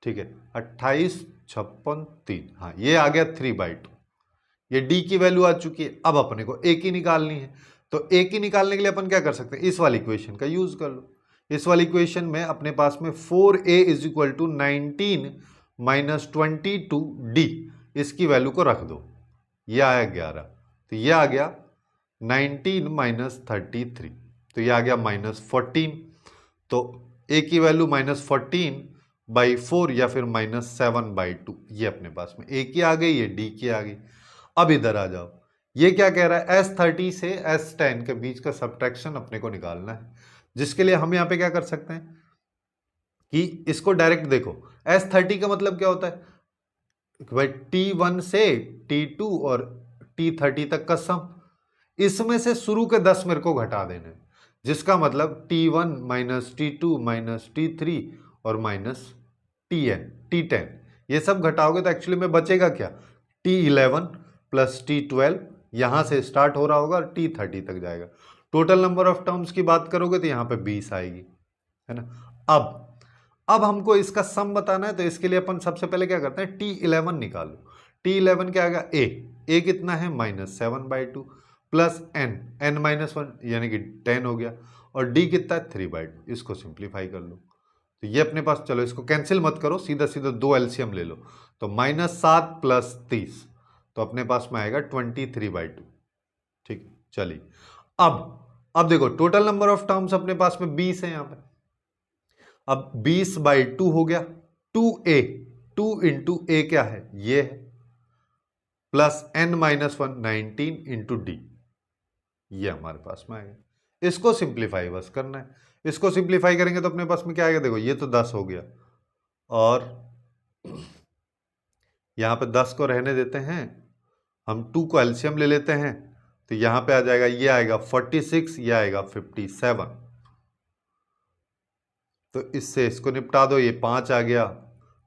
ठीक है, 28 56 3, हाँ ये आ गया 3/2, ये d की वैल्यू आ चुकी है। अब अपने को a की निकालनी है, तो a की निकालने के लिए अपन क्या कर सकते हैं, इस वाली इक्वेशन का यूज कर लो। इस वाली इक्वेशन में अपने पास में 4a is equal to 19 minus 22d, इसकी वैल्यू को रख दो, ये आया 11, तो ये आ गया 19 माइनस 33, तो ये आ गया -14, तो a की वैल्यू -14/4 या फिर -7/2, ये अपने पास में a की आ गई, ये d की आ गई। अब इधर आ जाओ, ये क्या कह रहा है, S30 से S10 के बीच का सब्ट्रैक्शन अपने को निकालना है, जिसके लिए हम यहाँ पे क्या कर सकते हैं कि इसको डायरेक्ट देखो, S30 का मतलब क्या होता है कि भाई T1 से T2 और T30 तक का सम, इसमें से शुरू के 10 मेरे को घटा देने, जिसका मतलब T1 minus T2 minus T3 और माइनस T10, ये सब घटाओगे तो एक्चुअली में बचेगा क्या, T11 प्लस T12, यहाँ से स्टार्ट हो रहा होगा और T30 तक जाएगा। टोटल नंबर ऑफ टर्म्स की बात करोगे तो यहाँ पे 20 आएगी, है ना। अब हमको इसका सम बताना है, तो इसके लिए अपन सबसे पहले क्या करते हैं, T11 निकालो। T11 क्या आएगा, a कितना है -7/2 प्लस n-1 यानी कि 10 हो गया, और d कितना है 3/2, इसको सिंप्लीफाई कर लो, तो ये अपने पास, चलो इसको कैंसिल मत करो, सीधा सीधा 2 एलसीएम ले लो, तो -7 प्लस 30, तो अपने पास में आएगा 23/2। ठीक, चलिए अब देखो टोटल नंबर ऑफ टर्म्स अपने पास में 20 है यहाँ पे, अब 20/2 हो गया, 2a, 2 इंटू a क्या है, ये है, प्लस n-1 19 इंटू d, ये हमारे पास में आएगा। इसको सिंप्लीफाई बस करना है, इसको सिंप्लीफाई करेंगे तो अपने पास में क्या आएगा, देखो ये तो 10 हो गया, और यहाँ पे 10 को रहने देते हैं, हम 2 को एलसीएम ले लेते हैं, तो यहाँ पे आ जाएगा, ये आएगा 46, ये आएगा 57, तो इससे इसको निपटा दो, ये 5 आ गया,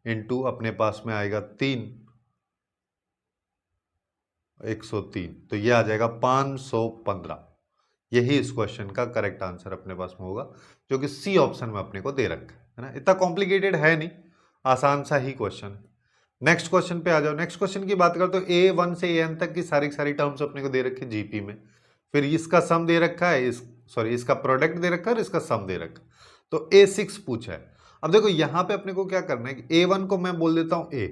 इंटू अपने पास में आएगा 3, 103, तो ये आ जाएगा 515। यही इस क्वेश्चन का करेक्ट आंसर अपने पास में होगा, जो कि सी ऑप्शन में अपने को दे रखा है ना, इतना कॉम्प्लिकेटेड है नहीं, आसान सा ही क्वेश्चन है। नेक्स्ट क्वेश्चन पे आ जाओ। नेक्स्ट क्वेश्चन की बात करो तो A1 से AN तक की सारी टर्म्स अपने को दे रखी है जीपी में, फिर इसका सम दे रखा है, इसका प्रोडक्ट दे रखा है और इसका सम दे रखा है, तो A6 पूछा है। अब देखो यहाँ पे अपने को क्या करना है कि A1 को मैं बोल देता हूँ A,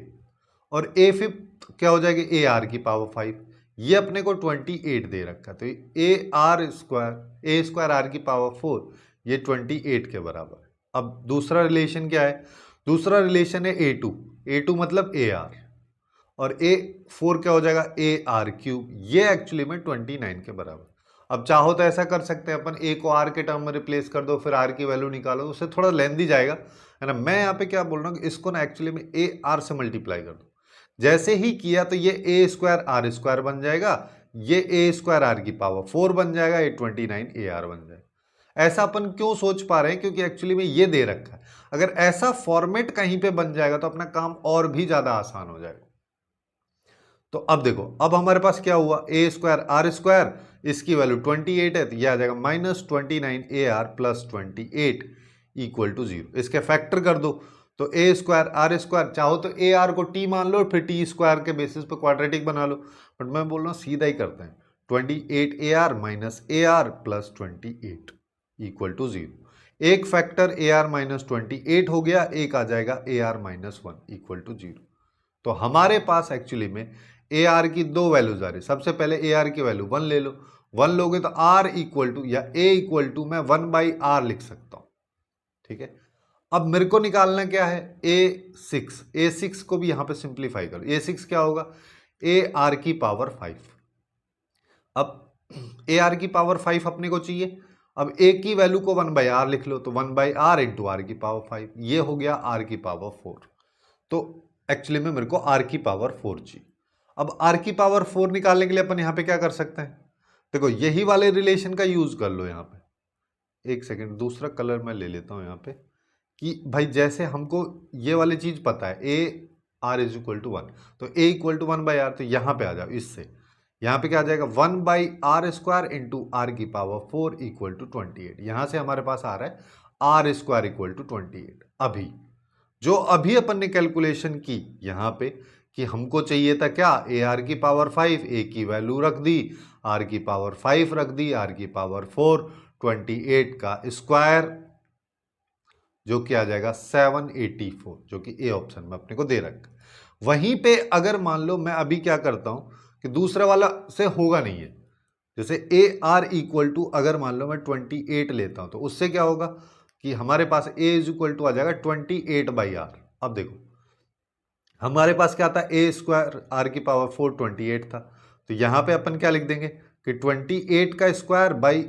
और A5 क्या हो जाएगी AR की पावर 5, ये अपने को 28 दे रखा है, तो A स्क्वायर R की पावर 4, ये 28 के बराबर है। अब दूसरा रिलेशन क्या है, दूसरा रिलेशन है A2 मतलब AR, और A4 क्या हो जाएगा, AR3, ये एक्चुअली में 29 के बराबर। अब चाहो तो ऐसा कर सकते हैं अपन, A को R के टर्म में रिप्लेस कर दो, फिर R की वैल्यू निकालो, उससे थोड़ा लेंदी जाएगा, है ना। मैं यहाँ पे क्या बोल रहा हूँ कि इसको ना एक्चुअली में AR से मल्टीप्लाई कर दो। जैसे ही किया तो ये A²R² बन जाएगा, ये A²R⁴ बन जाएगा, ये 29 AR बन जाएगा। ऐसा अपन क्यों सोच पा रहे हैं, क्योंकि एक्चुअली में ये दे रखा है। अगर ऐसा फॉर्मेट कहीं पे बन जाएगा तो अपना काम और भी ज्यादा आसान हो जाएगा। तो अब देखो, अब हमारे पास क्या हुआ, A²R², इसकी वैल्यू 28 है, तो यह आ जाएगा -29AR + 28 = 0। इसके फैक्टर कर दो, तो A²R², चाहो तो AR को T मान लो, फिर T² के बेसिस पे क्वाड्रेटिक बना लो, बट मैं बोल रहा हूँ सीधा ही करते हैं। 28AR - AR + 28 = 0। एक फैक्टर AR - 28 हो गया, एक आ जाएगा AR - 1 = 0। तो हमारे पास एक्चुअली में AR की दो वैल्यूज आ रही। सबसे पहले AR की वैल्यू 1 ले लो, 1 लोगे तो R = या A = मैं 1/R लिख सकता हूं, ठीक है। अब मेरे को निकालना क्या है, A6 को भी यहां पे सिंप्लीफाई करो। A6 क्या होगा, AR⁵ अब AR⁵ अपने को चाहिए। अब A की वैल्यू को 1/R लिख लो, तो 1/R × R⁵, ये हो गया R⁴। तो एक्चुअली में मेरे को R⁴ चाहिए। अब R⁴ निकालने के लिए अपन यहां पे क्या कर सकते हैं, देखो यही वाले रिलेशन का यूज कर लो। यहां पे एक सेकेंड, दूसरा कलर मैं ले लेता हूं यहां पे, कि भाई जैसे हमको ये वाली चीज पता है AR = 1, तो A = 1/R, तो यहां पे आ जाओ। इससे यहां पे क्या आ जाएगा, 1/R² × R⁴ = 28। यहां से हमारे पास आ रहा है R² = 28। अभी जो अभी अपन ने कैलकुलेशन की यहां पे, कि हमको चाहिए था क्या, AR⁵, A की वैल्यू रख दी, R⁵ रख दी, R⁴ 28 का स्क्वायर, जो कि आ जाएगा 784, जो कि ए ऑप्शन में अपने को दे रखा। वहीं पे अगर मान लो मैं अभी क्या करता हूं कि दूसरे वाला से होगा नहीं है, जैसे AR = अगर मान लो मैं 28 लेता हूं, तो उससे क्या होगा कि हमारे पास A = आ जाएगा 28/R। अब देखो हमारे पास क्या था, A² R⁴ 28 था, तो यहां पे अपन क्या लिख देंगे कि 28 का स्क्वायर बाई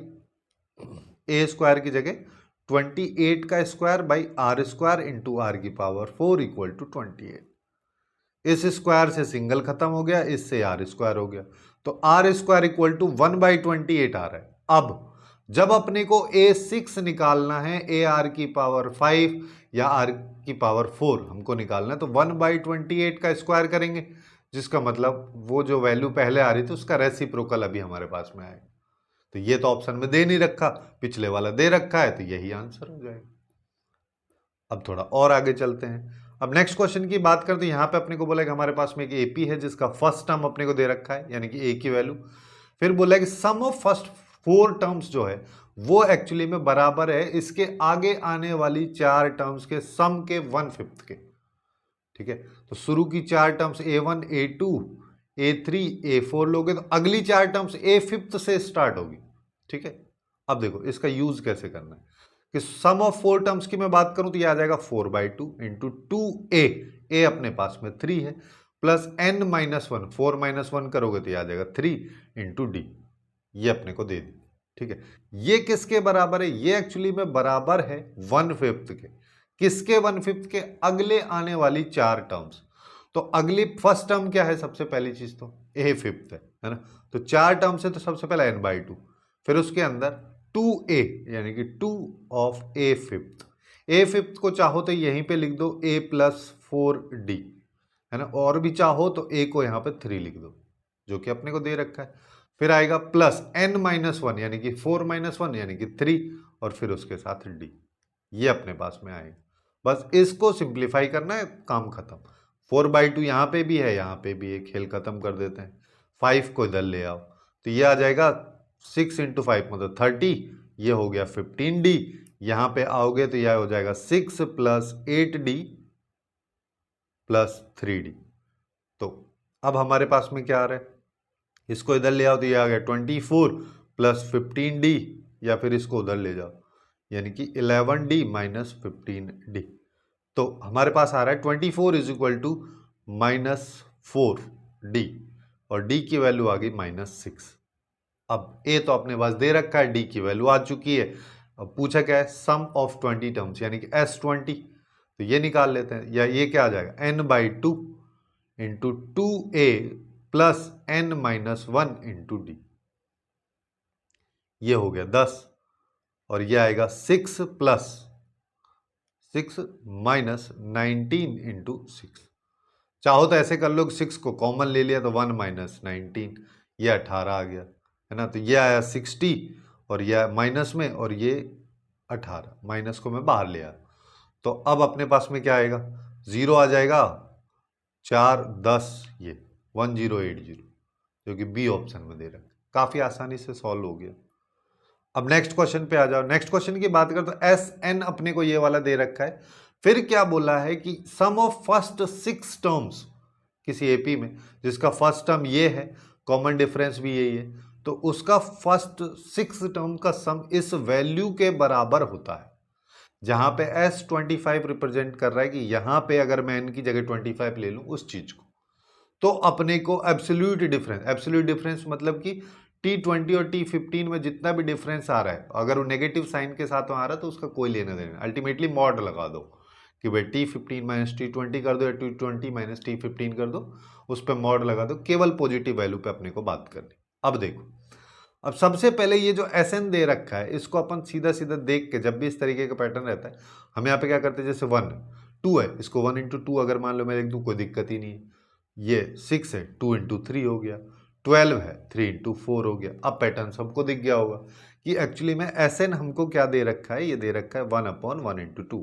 A² की जगह 28 का स्क्वायर बाई R² × R⁴ = 28। इस स्क्वायर से सिंगल खत्म हो गया, इससे R² हो गया, तो R² = 1/28 आ रहा है। अब जब अपने को A6 निकालना है, AR⁵ या R⁴ हमको निकालना है, तो 1/28 का स्क्वायर करेंगे, जिसका मतलब वो जो वैल्यू पहले आ रही थी उसका रेसिप्रोकल अभी हमारे पास में आएगा। तो ये तो ऑप्शन में दे नहीं रखा, पिछले वाला दे रखा है, तो यही आंसर हो जाएगा। अब थोड़ा और आगे चलते हैं। अब नेक्स्ट क्वेश्चन की बात करते हैं। यहाँ पे अपने को बोला कि हमारे पास में एक AP है जिसका फर्स्ट टर्म अपने को दे रखा है, यानी कि A की वैल्यू। फिर बोला कि सम ऑफ फर्स्ट 4 टर्म्स जो है वो एक्चुअली में बराबर है इसके आगे आने वाली 4 टर्म्स के सम के 1/5 के, ठीक है। तो शुरू की 4 terms A1 A2 A3 A4 लोगे, तो अगली 4 टर्म्स A5 से स्टार्ट होगी, ठीक है। अब देखो इसका यूज कैसे करना है, कि सम ऑफ 4 टर्म्स की मैं बात करूं तो ये आ जाएगा 4/2 इंटू 2A, A अपने पास में 3 है, प्लस n - 1, 4 - 1 करोगे तो ये आ जाएगा 3 इंटू D, ये अपने को दे दी, ठीक है। ये किसके बराबर है, ये एक्चुअली में बराबर है 1/5 के। किसके 1/5 के, अगले आने वाली 4 टर्म्स। तो अगली फर्स्ट टर्म क्या है, सबसे पहली चीज तो A5 है ना। तो 4 टर्म्स है तो सबसे पहला n/2, फिर उसके अंदर 2A यानी कि 2 ऑफ A5 को चाहो तो यहीं पे लिख दो A + 4D, है ना। और भी चाहो तो A को यहाँ पे 3 लिख दो, जो कि अपने को दे रखा है। फिर आएगा प्लस n - 1 यानी कि 4 - 1 यानी कि 3, और फिर उसके साथ D, ये अपने पास में आएगा। बस इसको सिंप्लीफाई करना है, काम खत्म। 4/2 यहाँ पे भी है, यहाँ पे भी है, खेल खत्म कर देते हैं। 5 को इधर ले आओ, तो ये आ जाएगा 6 × 5 मतलब 30, ये हो गया 15D। यहाँ पे आओगे तो यह हो जाएगा 6 + 8D + 3D। तो अब हमारे पास में क्या आ रहा है, इसको इधर ले आओ तो ये आ गया 24 + 15D, या फिर इसको उधर ले जाओ यानी कि 11D - 15D। तो हमारे पास आ रहा है 24 = 4 डी, और डी की वैल्यू आ गई -6। अब ए तो अपने पास दे रखा है, डी की वैल्यू आ चुकी है। अब पूछा क्या है, सम ऑफ 20 टर्म्स यानी कि S20, तो ये निकाल लेते हैं। या ये क्या आ जाएगा, n/2 into 2a plus n-1 into D, ये हो गया 10, और ये आएगा 6 प्लस 6 माइनस 19 इंटू 6। चाहो तो ऐसे कर लो, 6 को कॉमन ले लिया तो 1 माइनस 19, ये 18 आ गया, है ना। तो ये आया 60, और ये माइनस में, और ये 18, माइनस को मैं बाहर ले आया। तो अब अपने पास में क्या आएगा, 0 आ जाएगा, 4 10, ये 1080, जो कि बी ऑप्शन में दे रखा है। काफ़ी आसानी से सॉल्व हो गया। अब नेक्स्ट क्वेश्चन पे आ जाओ। नेक्स्ट क्वेश्चन की बात करें तो SN अपने को ये वाला दे रखा है। फिर क्या बोला है कि सम ऑफ फर्स्ट 6 टर्म्स किसी एपी में, जिसका फर्स्ट टर्म ये है, कॉमन डिफरेंस भी यही है, तो उसका फर्स्ट 6 टर्म का सम इस वैल्यू के बराबर होता है। जहां पे S25 रिप्रेजेंट कर रहा है कि यहां पे अगर मैं n की जगह 25 ले लूं उस चीज को, तो अपने को एब्सोल्यूट डिफरेंस मतलब कि T20 और T15 में जितना भी डिफरेंस आ रहा है, अगर वो नेगेटिव साइन के साथ आ रहा है तो उसका कोई लेना देना, अल्टीमेटली मॉड लगा दो कि भाई T15 माइनस T20 कर दो, या T20 माइनस T15 कर दो, उस पर मॉड लगा दो, केवल पॉजिटिव वैल्यू पे अपने को बात करनी। अब देखो, अब सबसे पहले ये जो SN दे रखा है, इसको अपन सीधा सीधा देख के, जब भी इस तरीके का पैटर्न रहता है, हम यहाँ पे क्या करते हैं, जैसे 1 2 है, इसको 1 इंटू 2 अगर मान लो मैं लिख दूँ, कोई दिक्कत ही नहीं है। ये 6 है, 2 इंटू 3 हो गया, 12 है, 3 इंटू 4 हो गया। अब पैटर्न सबको दिख गया होगा कि एक्चुअली में SN हमको क्या दे रखा है, ये दे रखा है 1/1 इंटू 2,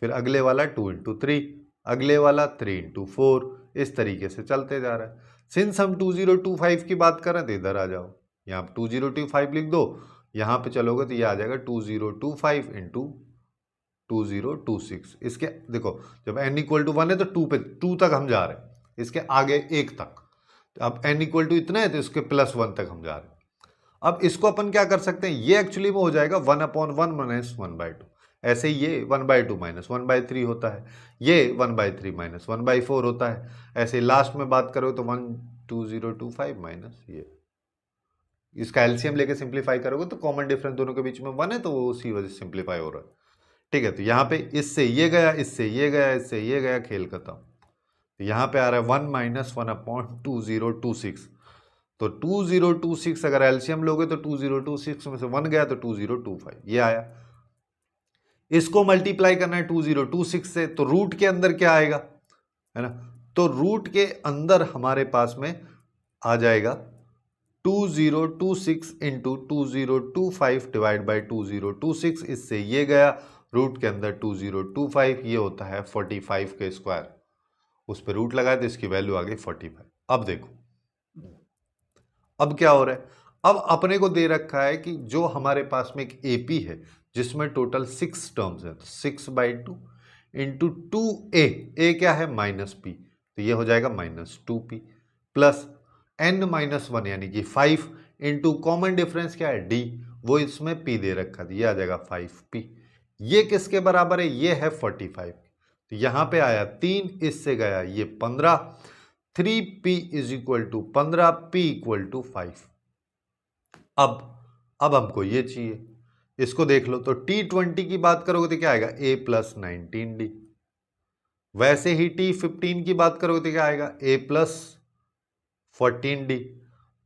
फिर अगले वाला 2 इंटू 3, अगले वाला 3 इंटू 4, इस तरीके से चलते जा रहा है। सिंस हम 2025 की बात करें तो इधर आ जाओ, यहाँ 2025 लिख दो, यहाँ पे चलोगे तो ये आ जाएगा 2025 इंटू 2026। इसके देखो, जब n इक्वल टू 1 है तो 2 तक हम जा रहे हैं, इसके आगे 1 तक, तो अब n इक्वल टू इतना है तो इसके +1 तक हम जा रहे हैं। अब इसको अपन क्या कर सकते हैं, ये एक्चुअली में हो जाएगा 1/1 माइनस 1/2, ऐसे ही ये 1/2 माइनस 1/3 होता है, ये 1/3 माइनस 1/4 होता है। ऐसे लास्ट में बात करो तो 12025 माइनस ये, इसका एलसीएम लेके सिंप्लीफाई करोगे तो कॉमन डिफरेंस दोनों के बीच में 1 है, तो वो उसी वजह से सिंप्लीफाई हो रहा है। ठीक है, तो यहाँ पे इससे ये गया, इससे ये गया, इससे ये गया, खेल खत्म। तो यहाँ पे आ रहा है 1 माइनस 1/2026, तो 2026 अगर एलसीएम लोगे तो 2026 में से 1 गया तो 2025 ये आया। इसको मल्टीप्लाई करना है 2026 से, तो रूट के अंदर क्या आएगा, है ना, तो रूट के अंदर हमारे पास में आ जाएगा 2026 इंटू 2025 डिवाइड बाई 2026, इससे ये गया, रूट के अंदर 2025, ये होता है 45 के स्क्वायर, उस पर रूट लगाए तो इसकी वैल्यू आ गई 45। अब देखो, अब क्या हो रहा है, अब अपने को दे रखा है कि जो हमारे पास में एक एपी है जिसमें टोटल 6 टर्म्स है, तो 6/2 इंटू 2a क्या है -p, तो ये हो जाएगा -2p प्लस n-1 यानी कि 5 इंटू कॉमन डिफरेंस क्या है d, वो इसमें p दे रखा था, ये आ जाएगा 5p। ये किसके बराबर है, ये है 45, तो यहां पे आया 3, इससे गया ये 15, 3p is equal to 15, p equal to 5। अब हमको ये चाहिए, इसको देख लो, तो T20 की बात करोगे तो क्या आएगा, a प्लस 19d, वैसे ही T15 की बात करोगे तो क्या आएगा, a प्लस 14d।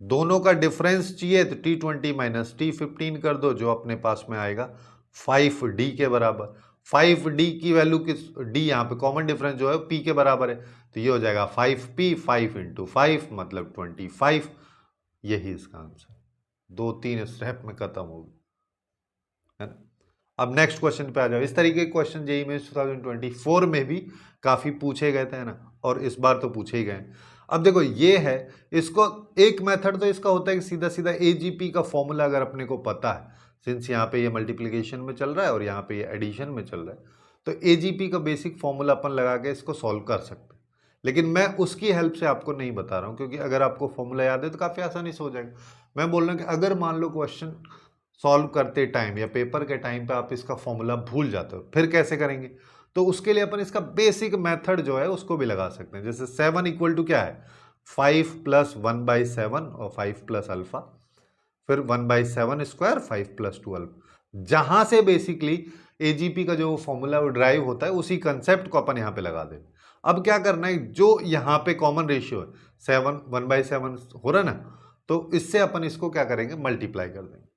दोनों का डिफरेंस चाहिए तो T20 माइनस T15 कर दो, जो अपने पास में आएगा 5d के बराबर। 5d की वैल्यू किस, d यहाँ पे कॉमन डिफरेंस जो है p के बराबर है, तो ये हो जाएगा 5p, 5 इंटू 5 मतलब 25, यही इसका आंसर। 2-3 स्टेप में खत्म होगी, है ना। अब नेक्स्ट क्वेश्चन पे आ जाओ। इस तरीके के क्वेश्चन जेईई मेंस 2024 में भी काफ़ी पूछे गए थे ना, और इस बार तो पूछे ही गए। अब देखो ये है, इसको एक मेथड तो इसका होता है कि सीधा सीधा एजीपी का फॉर्मूला अगर अपने को पता है, सिंस यहाँ पे ये मल्टीप्लिकेशन में चल रहा है और यहाँ पे ये एडिशन में चल रहा है, तो एजीपी का बेसिक फॉर्मूला अपन लगा के इसको सॉल्व कर सकते हैं। लेकिन मैं उसकी हेल्प से आपको नहीं बता रहा हूँ, क्योंकि अगर आपको फॉर्मूला याद है तो काफ़ी आसानी से हो जाएगा। मैं बोल रहा हूँ कि अगर मान लो क्वेश्चन सॉल्व करते टाइम या पेपर के टाइम पे आप इसका फॉर्मूला भूल जाते हो, फिर कैसे करेंगे, तो उसके लिए अपन इसका बेसिक मेथड जो है उसको भी लगा सकते हैं। जैसे 7 इक्वल टू क्या है, 5 प्लस 1/7 और 5 प्लस अल्फा, फिर 1/7 स्क्वायर 5 प्लस 2 अल्फा। जहां से बेसिकली एजीपी का जो फॉर्मूला वो ड्राइव होता है, उसी कंसेप्ट को अपन यहाँ पे लगा दें। अब क्या करना है, जो यहाँ पे कॉमन रेशियो है 7 1/7 हो रहा है ना, तो इससे अपन इसको क्या करेंगे, मल्टीप्लाई कर देंगे।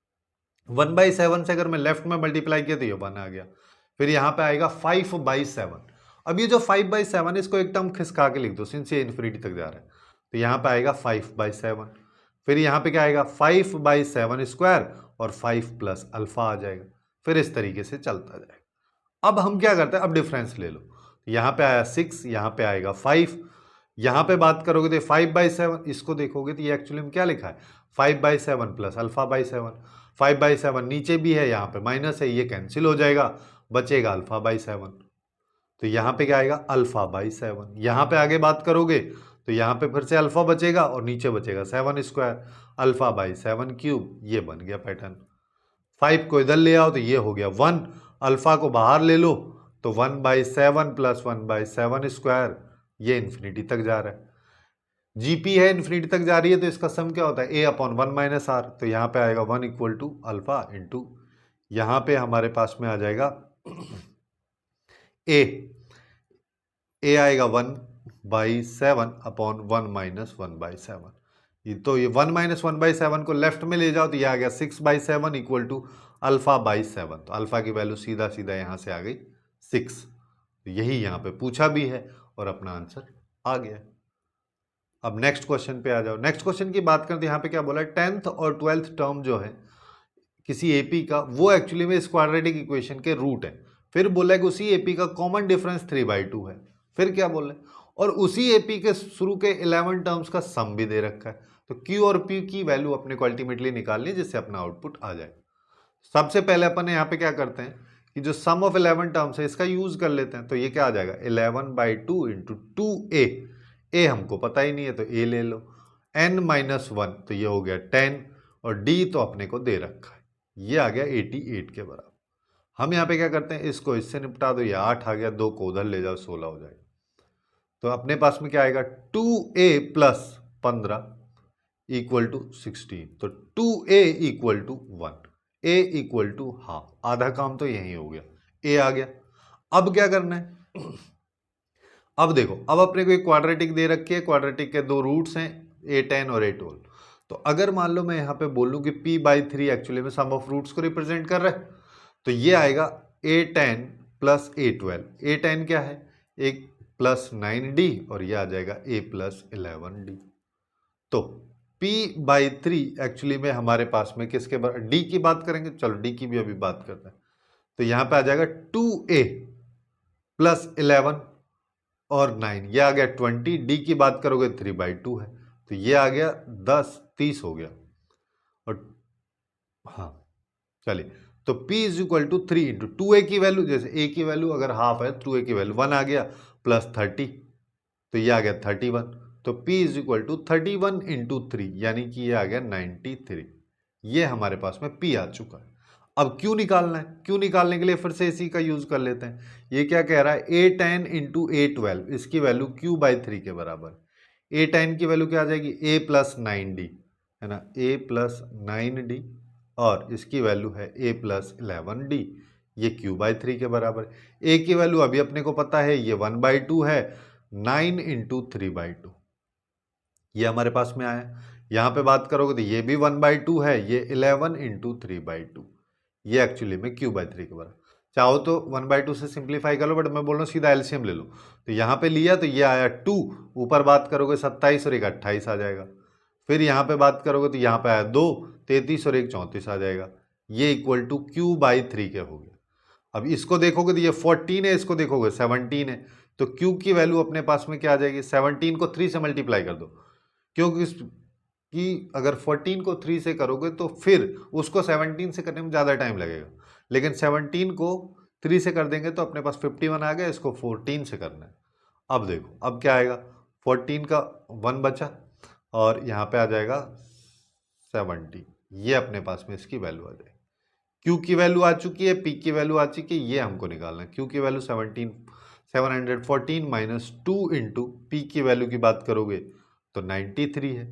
1/7 से अगर मैं लेफ्ट में मल्टीप्लाई किया तो ये 1 आ गया। फिर यहाँ पे आएगा 5/7। अब ये जो 5/7 इसको एक टर्म खिसका के लिख दो, सिंस ये इन्फिनिटी तक जा रहा है, तो यहाँ पे आएगा 5/7। फिर यहाँ पे क्या आएगा 5/7 स्क्वायर और 5 प्लस अल्फा आ जाएगा। फिर इस तरीके से चलता जाएगा। अब हम क्या करते हैं, अब डिफरेंस ले लो। यहाँ पे आया 6, यहाँ पे आएगा 5। यहाँ पे बात करोगे तो 5/7, इसको देखोगे तो ये एक्चुअली में क्या लिखा है, 5/7 प्लस अल्फा/7। 5/7 नीचे भी है, यहाँ पे माइनस है, ये कैंसिल हो जाएगा, बचेगा अल्फा/7। तो यहाँ पे क्या आएगा, अल्फा/7। यहाँ पे आगे बात करोगे तो यहाँ पे फिर से अल्फा बचेगा और नीचे बचेगा 7 स्क्वायर, अल्फा/7 क्यूब। ये बन गया पैटर्न। 5 को इधर ले आओ तो ये हो गया 1, अल्फा को बाहर ले लो तो 1/7 प्लस 1/7 स्क्वायर, ये इन्फिनिटी तक जा रहा है। जीपी है इन्फिनिटी तक जा रही है, तो इसका सम क्या होता है, a अपॉन 1 माइनस आर। तो यहाँ पे आएगा 1 इक्वल टू अल्फा इंटू, यहाँ पे हमारे पास में आ जाएगा a आएगा 1/7 अपॉन 1 माइनस 1/7। तो ये 1 माइनस 1/7 को लेफ्ट में ले जाओ तो ये आ गया 6/7 इक्वल टू अल्फा/7। तो अल्फा की वैल्यू सीधा सीधा यहाँ से आ गई 6। तो यही यहाँ पे पूछा भी है और अपना आंसर आ गया। अब नेक्स्ट क्वेश्चन पे आ जाओ। नेक्स्ट क्वेश्चन की बात करते हैं, यहाँ पे क्या बोला है, 10th और 12th टर्म जो है किसी एपी का, वो एक्चुअली में इस क्वाड्रेटिक इक्वेशन के रूट है। फिर बोला है कि उसी एपी का कॉमन डिफरेंस 3/2 है। फिर क्या बोल रहे हैं, और उसी एपी के शुरू के 11 टर्म्स का सम भी दे रखा है। तो क्यू और पी की वैल्यू अपने को अल्टीमेटली निकालनी है, जिससे अपना आउटपुट आ जाए। सबसे पहले अपन यहाँ पे क्या करते हैं कि जो सम ऑफ 11 टर्म्स है इसका यूज कर लेते हैं। तो ये क्या आ जाएगा, 11/2 इंटू 2a। ए हमको पता ही नहीं है तो ए ले लो, n-1 तो ये हो गया 10, और डी तो अपने को दे रखा है, ये आ गया 88 के बराबर। हम यहाँ पे क्या करते हैं, इसको इससे निपटा दो, ये 8 आ गया, 2 को उधर ले जाओ, 16 हो जाएगा। तो अपने पास में क्या आएगा, 2a प्लस 15 इक्वल टू 16। तो 2a equal to 1, a equal to half. आधा काम तो यही हो गया, a आ गया। अब क्या करना है, अब देखो, अब अपने को एक क्वाड्रेटिक दे रखी है, क्वाड्रेटिक के दो रूट्स हैं, a10 और a12। तो अगर मान लो मैं यहाँ पे बोलूँ कि p/3 एक्चुअली में सम ऑफ रूट्स को रिप्रेजेंट कर रहा है, तो ये आएगा a10 प्लस a12। a10 क्या है, एक प्लस 9d, और ये आ जाएगा a प्लस 11d। तो p/3 एक्चुअली में हमारे पास में किसके बराबर, d की बात करेंगे, चलो d की भी अभी बात करते हैं। तो यहाँ पे आ जाएगा 2a प्लस 11 और 9, ये आ गया 20। डी की बात करोगे 3/2 है, तो ये आ गया 10, 30 हो गया। और हाँ चलिए, तो P is equal to 3 into 2a की वैल्यू, जैसे a की वैल्यू अगर हाफ है, 2a की वैल्यू 1 आ गया, प्लस 30, तो ये आ गया 31। तो P is equal to 31 into 3, यानी कि ये आ गया 93। ये हमारे पास में P आ चुका है। अब क्यू निकालना है, क्यू निकालने के लिए फिर से इसी का यूज कर लेते हैं। ये क्या कह रहा है, a10 इंटू a12, इसकी वैल्यू q/3 के बराबर। a10 की वैल्यू क्या आ जाएगी, a प्लस 9d, है ना, a प्लस 9d, और इसकी वैल्यू है a प्लस 11d, ये q/3 के बराबर। a की वैल्यू अभी अपने को पता है, ये 1/2 है, 9 इंटू 3/2, ये हमारे पास में आया। यहाँ पे बात करोगे तो ये भी 1/2 है, ये 11 इंटू 3/2, ये एक्चुअली में q/3 के बराबर। चाहो तो 1/2 से सिंप्लीफाई कर लो, बट मैं बोल रहा हूँ सीधा एलसीएम ले लो। तो यहाँ पे लिया तो ये आया 2, ऊपर बात करोगे 27 और एक 28 आ जाएगा। फिर यहाँ पे बात करोगे तो यहाँ पे आया 2, 33 और एक 34 आ जाएगा, ये इक्वल टू q/3 के हो गया। अब इसको देखोगे तो ये 14 है, इसको देखोगे 17 है, तो q की वैल्यू अपने पास में क्या आ जाएगी, 17 को 3 से मल्टीप्लाई कर दो, क्योंकि कि अगर 14 को 3 से करोगे तो फिर उसको 17 से करने में ज़्यादा टाइम लगेगा, लेकिन 17 को 3 से कर देंगे तो अपने पास 51 आ गया, इसको 14 से करना है। अब देखो, अब क्या आएगा, 14 का 1 बचा, और यहाँ पे आ जाएगा 70, ये अपने पास में इसकी वैल्यू आ जाएगी। क्यू की वैल्यू आ चुकी है, पी की वैल्यू आ चुकी है, ये हमको निकालना है। क्यू की वैल्यू 714 माइनस 2 इंटू पी की वैल्यू की बात करोगे तो 93 है,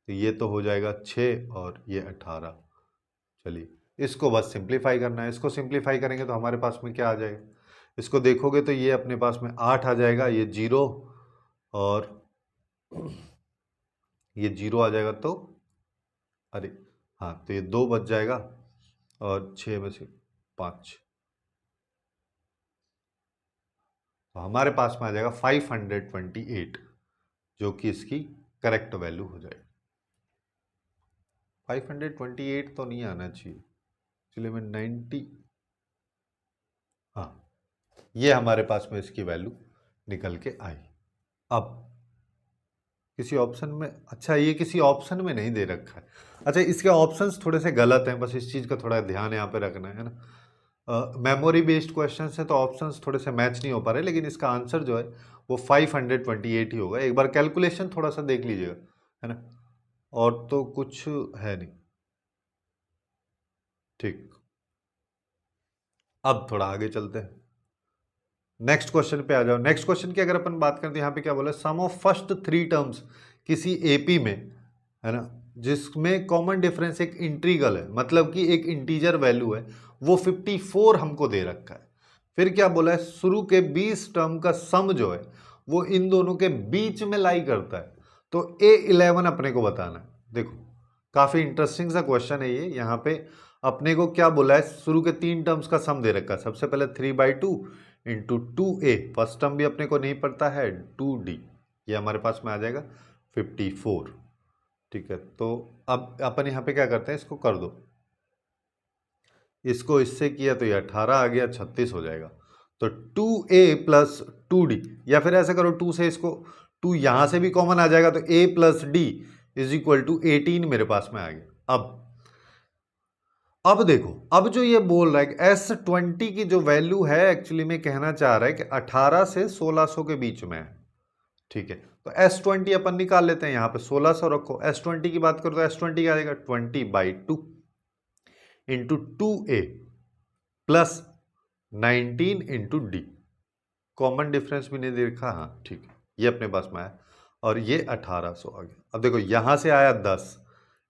तो ये तो हो जाएगा 6 और ये 18। चलिए इसको बस सिंप्लीफाई करना है। इसको सिंप्लीफाई करेंगे तो हमारे पास में क्या आ जाएगा, इसको देखोगे तो ये अपने पास में 8 आ जाएगा, ये 0 और ये 0 आ जाएगा, तो अरे हाँ, तो ये 2 बच जाएगा और 6 में से 5, तो हमारे पास में आ जाएगा 528, जो कि इसकी करेक्ट वैल्यू हो जाएगी। 528 तो नहीं आना चाहिए, चलिए मैं 90, हाँ ये हमारे पास में इसकी वैल्यू निकल के आई। अब किसी ऑप्शन में, अच्छा ये किसी ऑप्शन में नहीं दे रखा है, अच्छा इसके ऑप्शंस थोड़े से गलत हैं, बस इस चीज़ का थोड़ा ध्यान यहाँ पे रखना है ना। मेमोरी बेस्ड क्वेश्चन है तो ऑप्शंस थोड़े से मैच नहीं हो पा रहे, लेकिन इसका आंसर जो है वो 528 ही होगा। एक बार कैलकुलेशन थोड़ा सा देख लीजिएगा, है ना, और तो कुछ है नहीं। ठीक, अब थोड़ा आगे चलते हैं, नेक्स्ट क्वेश्चन पे आ जाओ। नेक्स्ट क्वेश्चन की अगर अपन बात करते हैं, यहाँ पे क्या बोला, सम ऑफ फर्स्ट 3 टर्म्स किसी एपी में, है ना, जिसमें कॉमन डिफरेंस एक इंटीग्रल है, मतलब कि एक इंटीजर वैल्यू है, वो 54 हमको दे रखा है। फिर क्या बोला है, शुरू के 20 टर्म का सम जो है वो इन दोनों के बीच में लाई करता है, तो A11 अपने को बताना है। देखो काफी इंटरेस्टिंग सा क्वेश्चन है ये। यहाँ पे अपने को क्या बोला है, शुरू के 3 टर्म्स का सम दे रखा है। सबसे पहले 3/2 इंटू 2A, फर्स्ट टर्म भी अपने को नहीं पड़ता है, 2D, ये हमारे पास में आ जाएगा 54। ठीक है, तो अब अपन यहाँ पे क्या करते हैं, इसको कर दो, इसको इससे किया तो ये 18 आ गया, 36 हो जाएगा। तो 2A प्लस 2D, या फिर ऐसा करो 2 से इसको 2 यहाँ से भी कॉमन आ जाएगा, तो A प्लस D इज इक्वल टू 18 मेरे पास में आ गया। अब देखो, अब जो ये बोल रहा है कि S20 की जो वैल्यू है, एक्चुअली में कहना चाह रहा है कि 18 से 1600 के बीच में है। ठीक है, तो S20 अपन निकाल लेते हैं, यहाँ पे 1600 रखो। S20 की बात करो तो S20 क्या आ जाएगा, 20/2 into 2A plus 19 into D। Common difference भी नहीं देखा, हाँ ठीक है, ये अपने पास में आया और ये 1800 आ गया। अब देखो यहाँ से आया 10,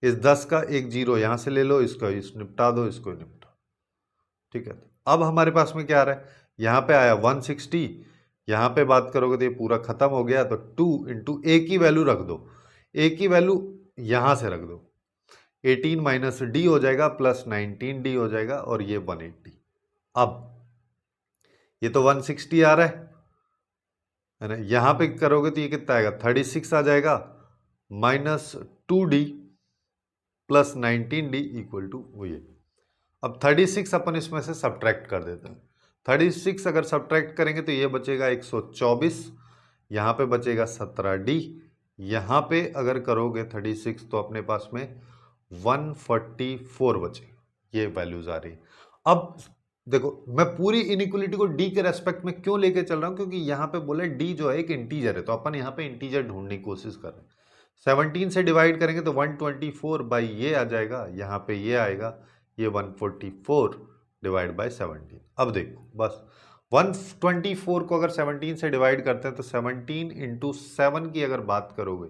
इस 10 का एक 0 यहाँ से ले लो, इसको इस निपटा दो, इसको निपटा। ठीक है, अब हमारे पास में क्या आ रहा है, यहाँ पे आया 160, यहाँ पे बात करोगे तो ये पूरा खत्म हो गया, तो 2 इंटू A की वैल्यू रख दो, A की वैल्यू यहाँ से रख दो, 18 माइनस D हो जाएगा प्लस 19D हो जाएगा, और ये 180। अब ये तो 160 आ रहा है ना, यहाँ पे करोगे तो ये कितना आएगा, 36 आ जाएगा, minus 2D plus 19D equal to वो ये। अब 36 अपन इसमें से सब्ट्रैक्ट कर देते हैं। 36 अगर सब्ट्रैक्ट करेंगे तो ये बचेगा 124, यहाँ पे बचेगा 17D, यहाँ पे अगर करोगे 36 तो अपने पास में 144 बचेगा, ये वैल्यूज आ रही। अब देखो मैं पूरी इनइक्वलिटी को D के रेस्पेक्ट में क्यों लेके चल रहा हूँ, क्योंकि यहाँ पे बोला D जो है एक इंटीजर है, तो अपन यहाँ पे इंटीजर ढूंढने की कोशिश कर रहे हैं। 17 से डिवाइड करेंगे तो 124 बाई ये आ जाएगा, यहाँ पे ये आएगा, ये 144 डिवाइड बाई 17। अब देखो बस 124 को अगर 17 से डिवाइड करते हैं तो 17 इंटू 7 की अगर बात करोगे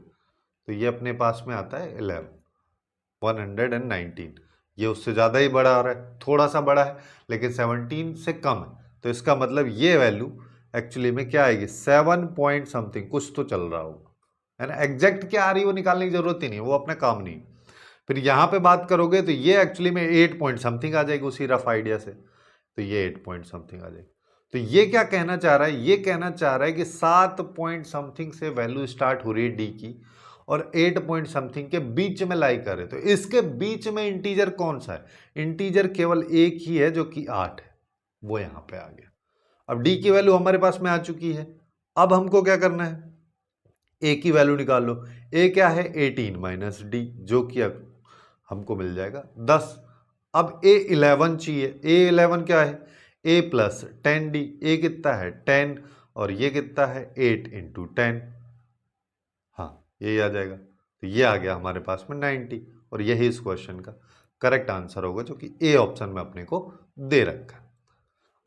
तो ये अपने पास में आता है 119। ये उससे ज़्यादा ही बड़ा आ रहा है, थोड़ा सा बड़ा है लेकिन 17 से कम है, तो इसका मतलब ये वैल्यू एक्चुअली में क्या आएगी, 7 पॉइंट समथिंग कुछ तो चल रहा होगा, है ना। एग्जैक्ट क्या आ रही है वो निकालने की जरूरत ही नहीं, वो अपना काम नहीं। फिर यहाँ पे बात करोगे तो ये एक्चुअली में 8 पॉइंट समथिंग आ जाएगी उसी रफ आइडिया से, तो ये 8 पॉइंट समथिंग आ जाएगी। तो ये क्या कहना चाह रहा है, ये कहना चाह रहा है कि 7 पॉइंट समथिंग से वैल्यू स्टार्ट हो रही है डी की और 8 पॉइंट समथिंग के बीच में लाई कर रहे, तो इसके बीच में इंटीजर कौन सा है, इंटीजर केवल एक ही है जो कि 8 है, वो यहाँ पे आ गया। अब डी की वैल्यू हमारे पास में आ चुकी है, अब हमको क्या करना है, ए की वैल्यू निकाल लो। ए क्या है, 18 माइनस डी, जो कि हमको मिल जाएगा 10। अब A11 चाहिए, A11 क्या है, A प्लस 10D, A कितना है 10 और ये कितना है 8 इंटू 10, हाँ यही आ जाएगा, तो ये आ गया हमारे पास में 90, और यही इस क्वेश्चन का करेक्ट आंसर होगा, जो कि ए ऑप्शन में अपने को दे रखा है।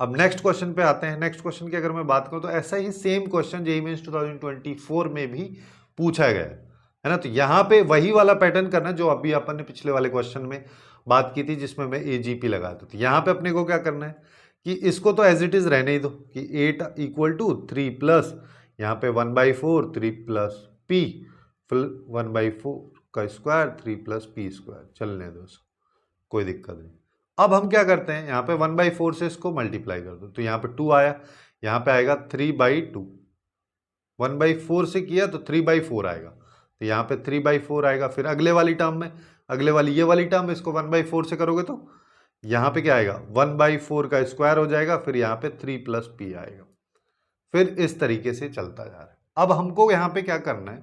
अब नेक्स्ट क्वेश्चन पे आते हैं। नेक्स्ट क्वेश्चन की अगर मैं बात करूं तो ऐसा ही सेम क्वेश्चन जेईई मेंस 2024 में भी पूछा गया है ना। तो यहाँ पे वही वाला पैटर्न करना जो अभी अपन ने पिछले वाले क्वेश्चन में बात की थी, जिसमें मैं एजीपी लगाता था। तो यहाँ पे अपने को क्या करना है कि इसको तो एज इट इज रहने ही दो कि 8 इक्वल टू 3 प्लस यहाँ पे 1/4 3 प्लस पी, फिर 1/4 का स्क्वायर 3 प्लस पी स्क्वायर, चलने दो, कोई दिक्कत नहीं। अब हम क्या करते हैं, यहाँ पे 1/4 से इसको मल्टीप्लाई कर दो, तो यहाँ पे 2 आया, यहाँ पे आएगा 3/2। 1/4 से किया तो 3/4 आएगा, तो यहाँ पे 3/4 आएगा। फिर अगले वाली टर्म में, अगले वाली ये वाली टर्म, इसको 1/4 से करोगे तो यहाँ पे क्या आएगा, 1/4 का स्क्वायर हो जाएगा, फिर यहाँ पे 3 प्लस पी आएगा। फिर इस तरीके से चलता जा रहा है। अब हमको यहाँ पे क्या करना है,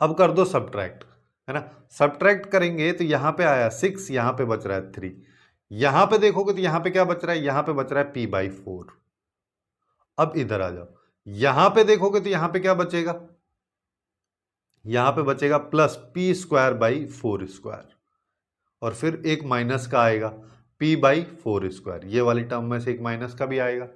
अब कर दो सब्ट्रैक्ट, है ना। सब्ट्रैक्ट करेंगे तो यहाँ पे आया 6, यहाँ पे बच रहा है 3। यहाँ पे देखोगे तो यहाँ पे क्या बच रहा है, यहाँ पे बच रहा है p/4। अब इधर आ जाओ, यहाँ पे देखोगे तो यहाँ पे क्या बचेगा, यहाँ पे बचेगा प्लस p²/4², और फिर एक माइनस का आएगा p/4²। ये वाली टर्म में से एक माइनस का भी आएगा,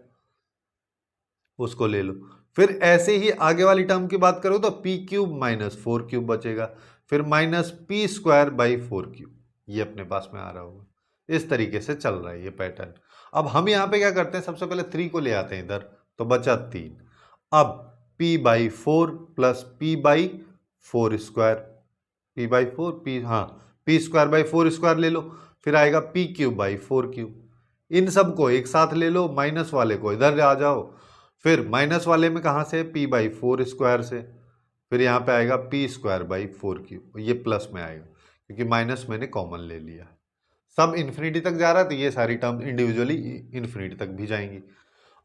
उसको ले लो। फिर ऐसे ही आगे वाली टर्म की बात करो तो p³ - 4³ बचेगा, फिर -p²/4³, ये अपने पास में आ रहा होगा। इस तरीके से चल रहा है ये पैटर्न। अब हम यहाँ पे क्या करते हैं, सबसे पहले 3 को ले आते हैं इधर, तो बचा 3। अब p/4 प्लस p/4², p²/4² ले लो, फिर आएगा p³ इन सबको एक साथ ले लो, माइनस वाले को इधर आ जाओ, फिर माइनस वाले में कहाँ से, p/4² से, फिर यहाँ पे आएगा p²/4³, ये प्लस में आएगा क्योंकि माइनस मैंने कॉमन ले लिया। सब इन्फिनिटी तक जा रहा है तो ये सारी टर्म इंडिविजुअली इन्फिनिटी तक भी जाएंगी।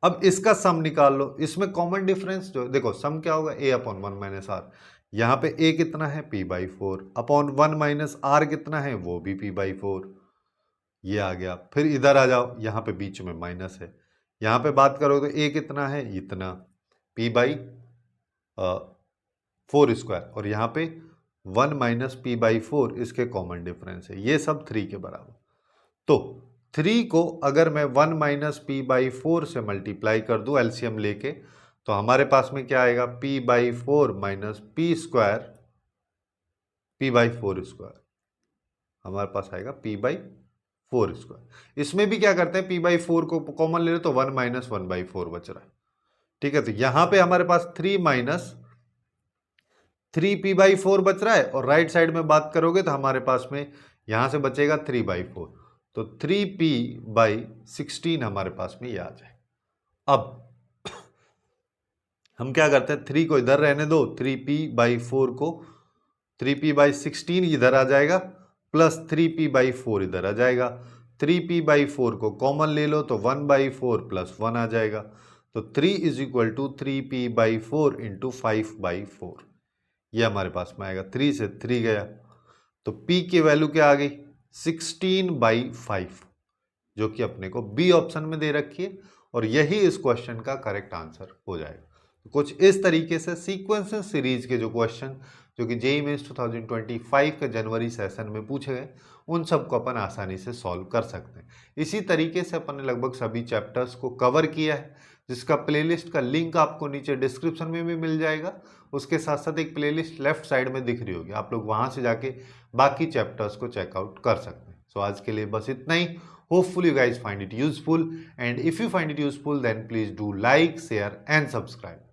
अब इसका सम निकाल लो, इसमें कॉमन डिफरेंस जो देखो, सम क्या होगा, a/1 - r। यहाँ पे a कितना है, p/4 अपॉन 1 - r कितना है, वो भी p/4, ये आ गया। फिर इधर आ जाओ, यहाँ पे बीच में माइनस है, यहाँ पे बात करो तो a कितना है, इतना, p/4², और यहाँ पे 1 - p/4 इसके कॉमन डिफरेंस है, ये सब 3 के बराबर। तो 3 को अगर मैं 1 - p/4 से मल्टीप्लाई कर दूं एलसीएम लेके, तो हमारे पास में क्या आएगा, p/4 - p², हमारे पास आएगा p/4²। इसमें भी क्या करते हैं, p/4 को कॉमन ले लो तो 1 - 1/4 बच रहा है, ठीक है। तो यहां पे हमारे पास 3p/4 बच रहा है, और राइट साइड में बात करोगे तो हमारे पास में यहां से बचेगा 3/4, तो 3p/16 हमारे पास में ये आ जाए। अब हम क्या करते हैं, 3 को इधर रहने दो, 3p/4 को 3p/16 इधर आ जाएगा, प्लस 3p/4 इधर आ जाएगा। 3p/4 को कॉमन ले लो तो 1/4 प्लस 1 आ जाएगा, तो 3 = 3p/4 × 5/4, ये हमारे पास में आएगा। 3 से 3 गया, तो p की वैल्यू क्या आ गई, 16/5, जो कि अपने को बी ऑप्शन में दे रखी है, और यही इस क्वेश्चन का करेक्ट आंसर हो जाएगा। तो कुछ इस तरीके से सीक्वेंस सीरीज के जो क्वेश्चन जो कि जेईई मेंस 2025 के जनवरी सेशन में पूछे गए, उन सबको अपन आसानी से सॉल्व कर सकते हैं। इसी तरीके से अपन ने लगभग सभी चैप्टर्स को कवर किया है, जिसका प्लेलिस्ट का लिंक आपको नीचे डिस्क्रिप्शन में भी मिल जाएगा। उसके साथ साथ एक प्लेलिस्ट लेफ्ट साइड में दिख रही होगी, आप लोग वहां से जाके बाकी चैप्टर्स को चेकआउट कर सकते हैं। सो आज के लिए बस इतना ही। Hopefully you guys find it useful, and if you find it useful then please do like, share and subscribe.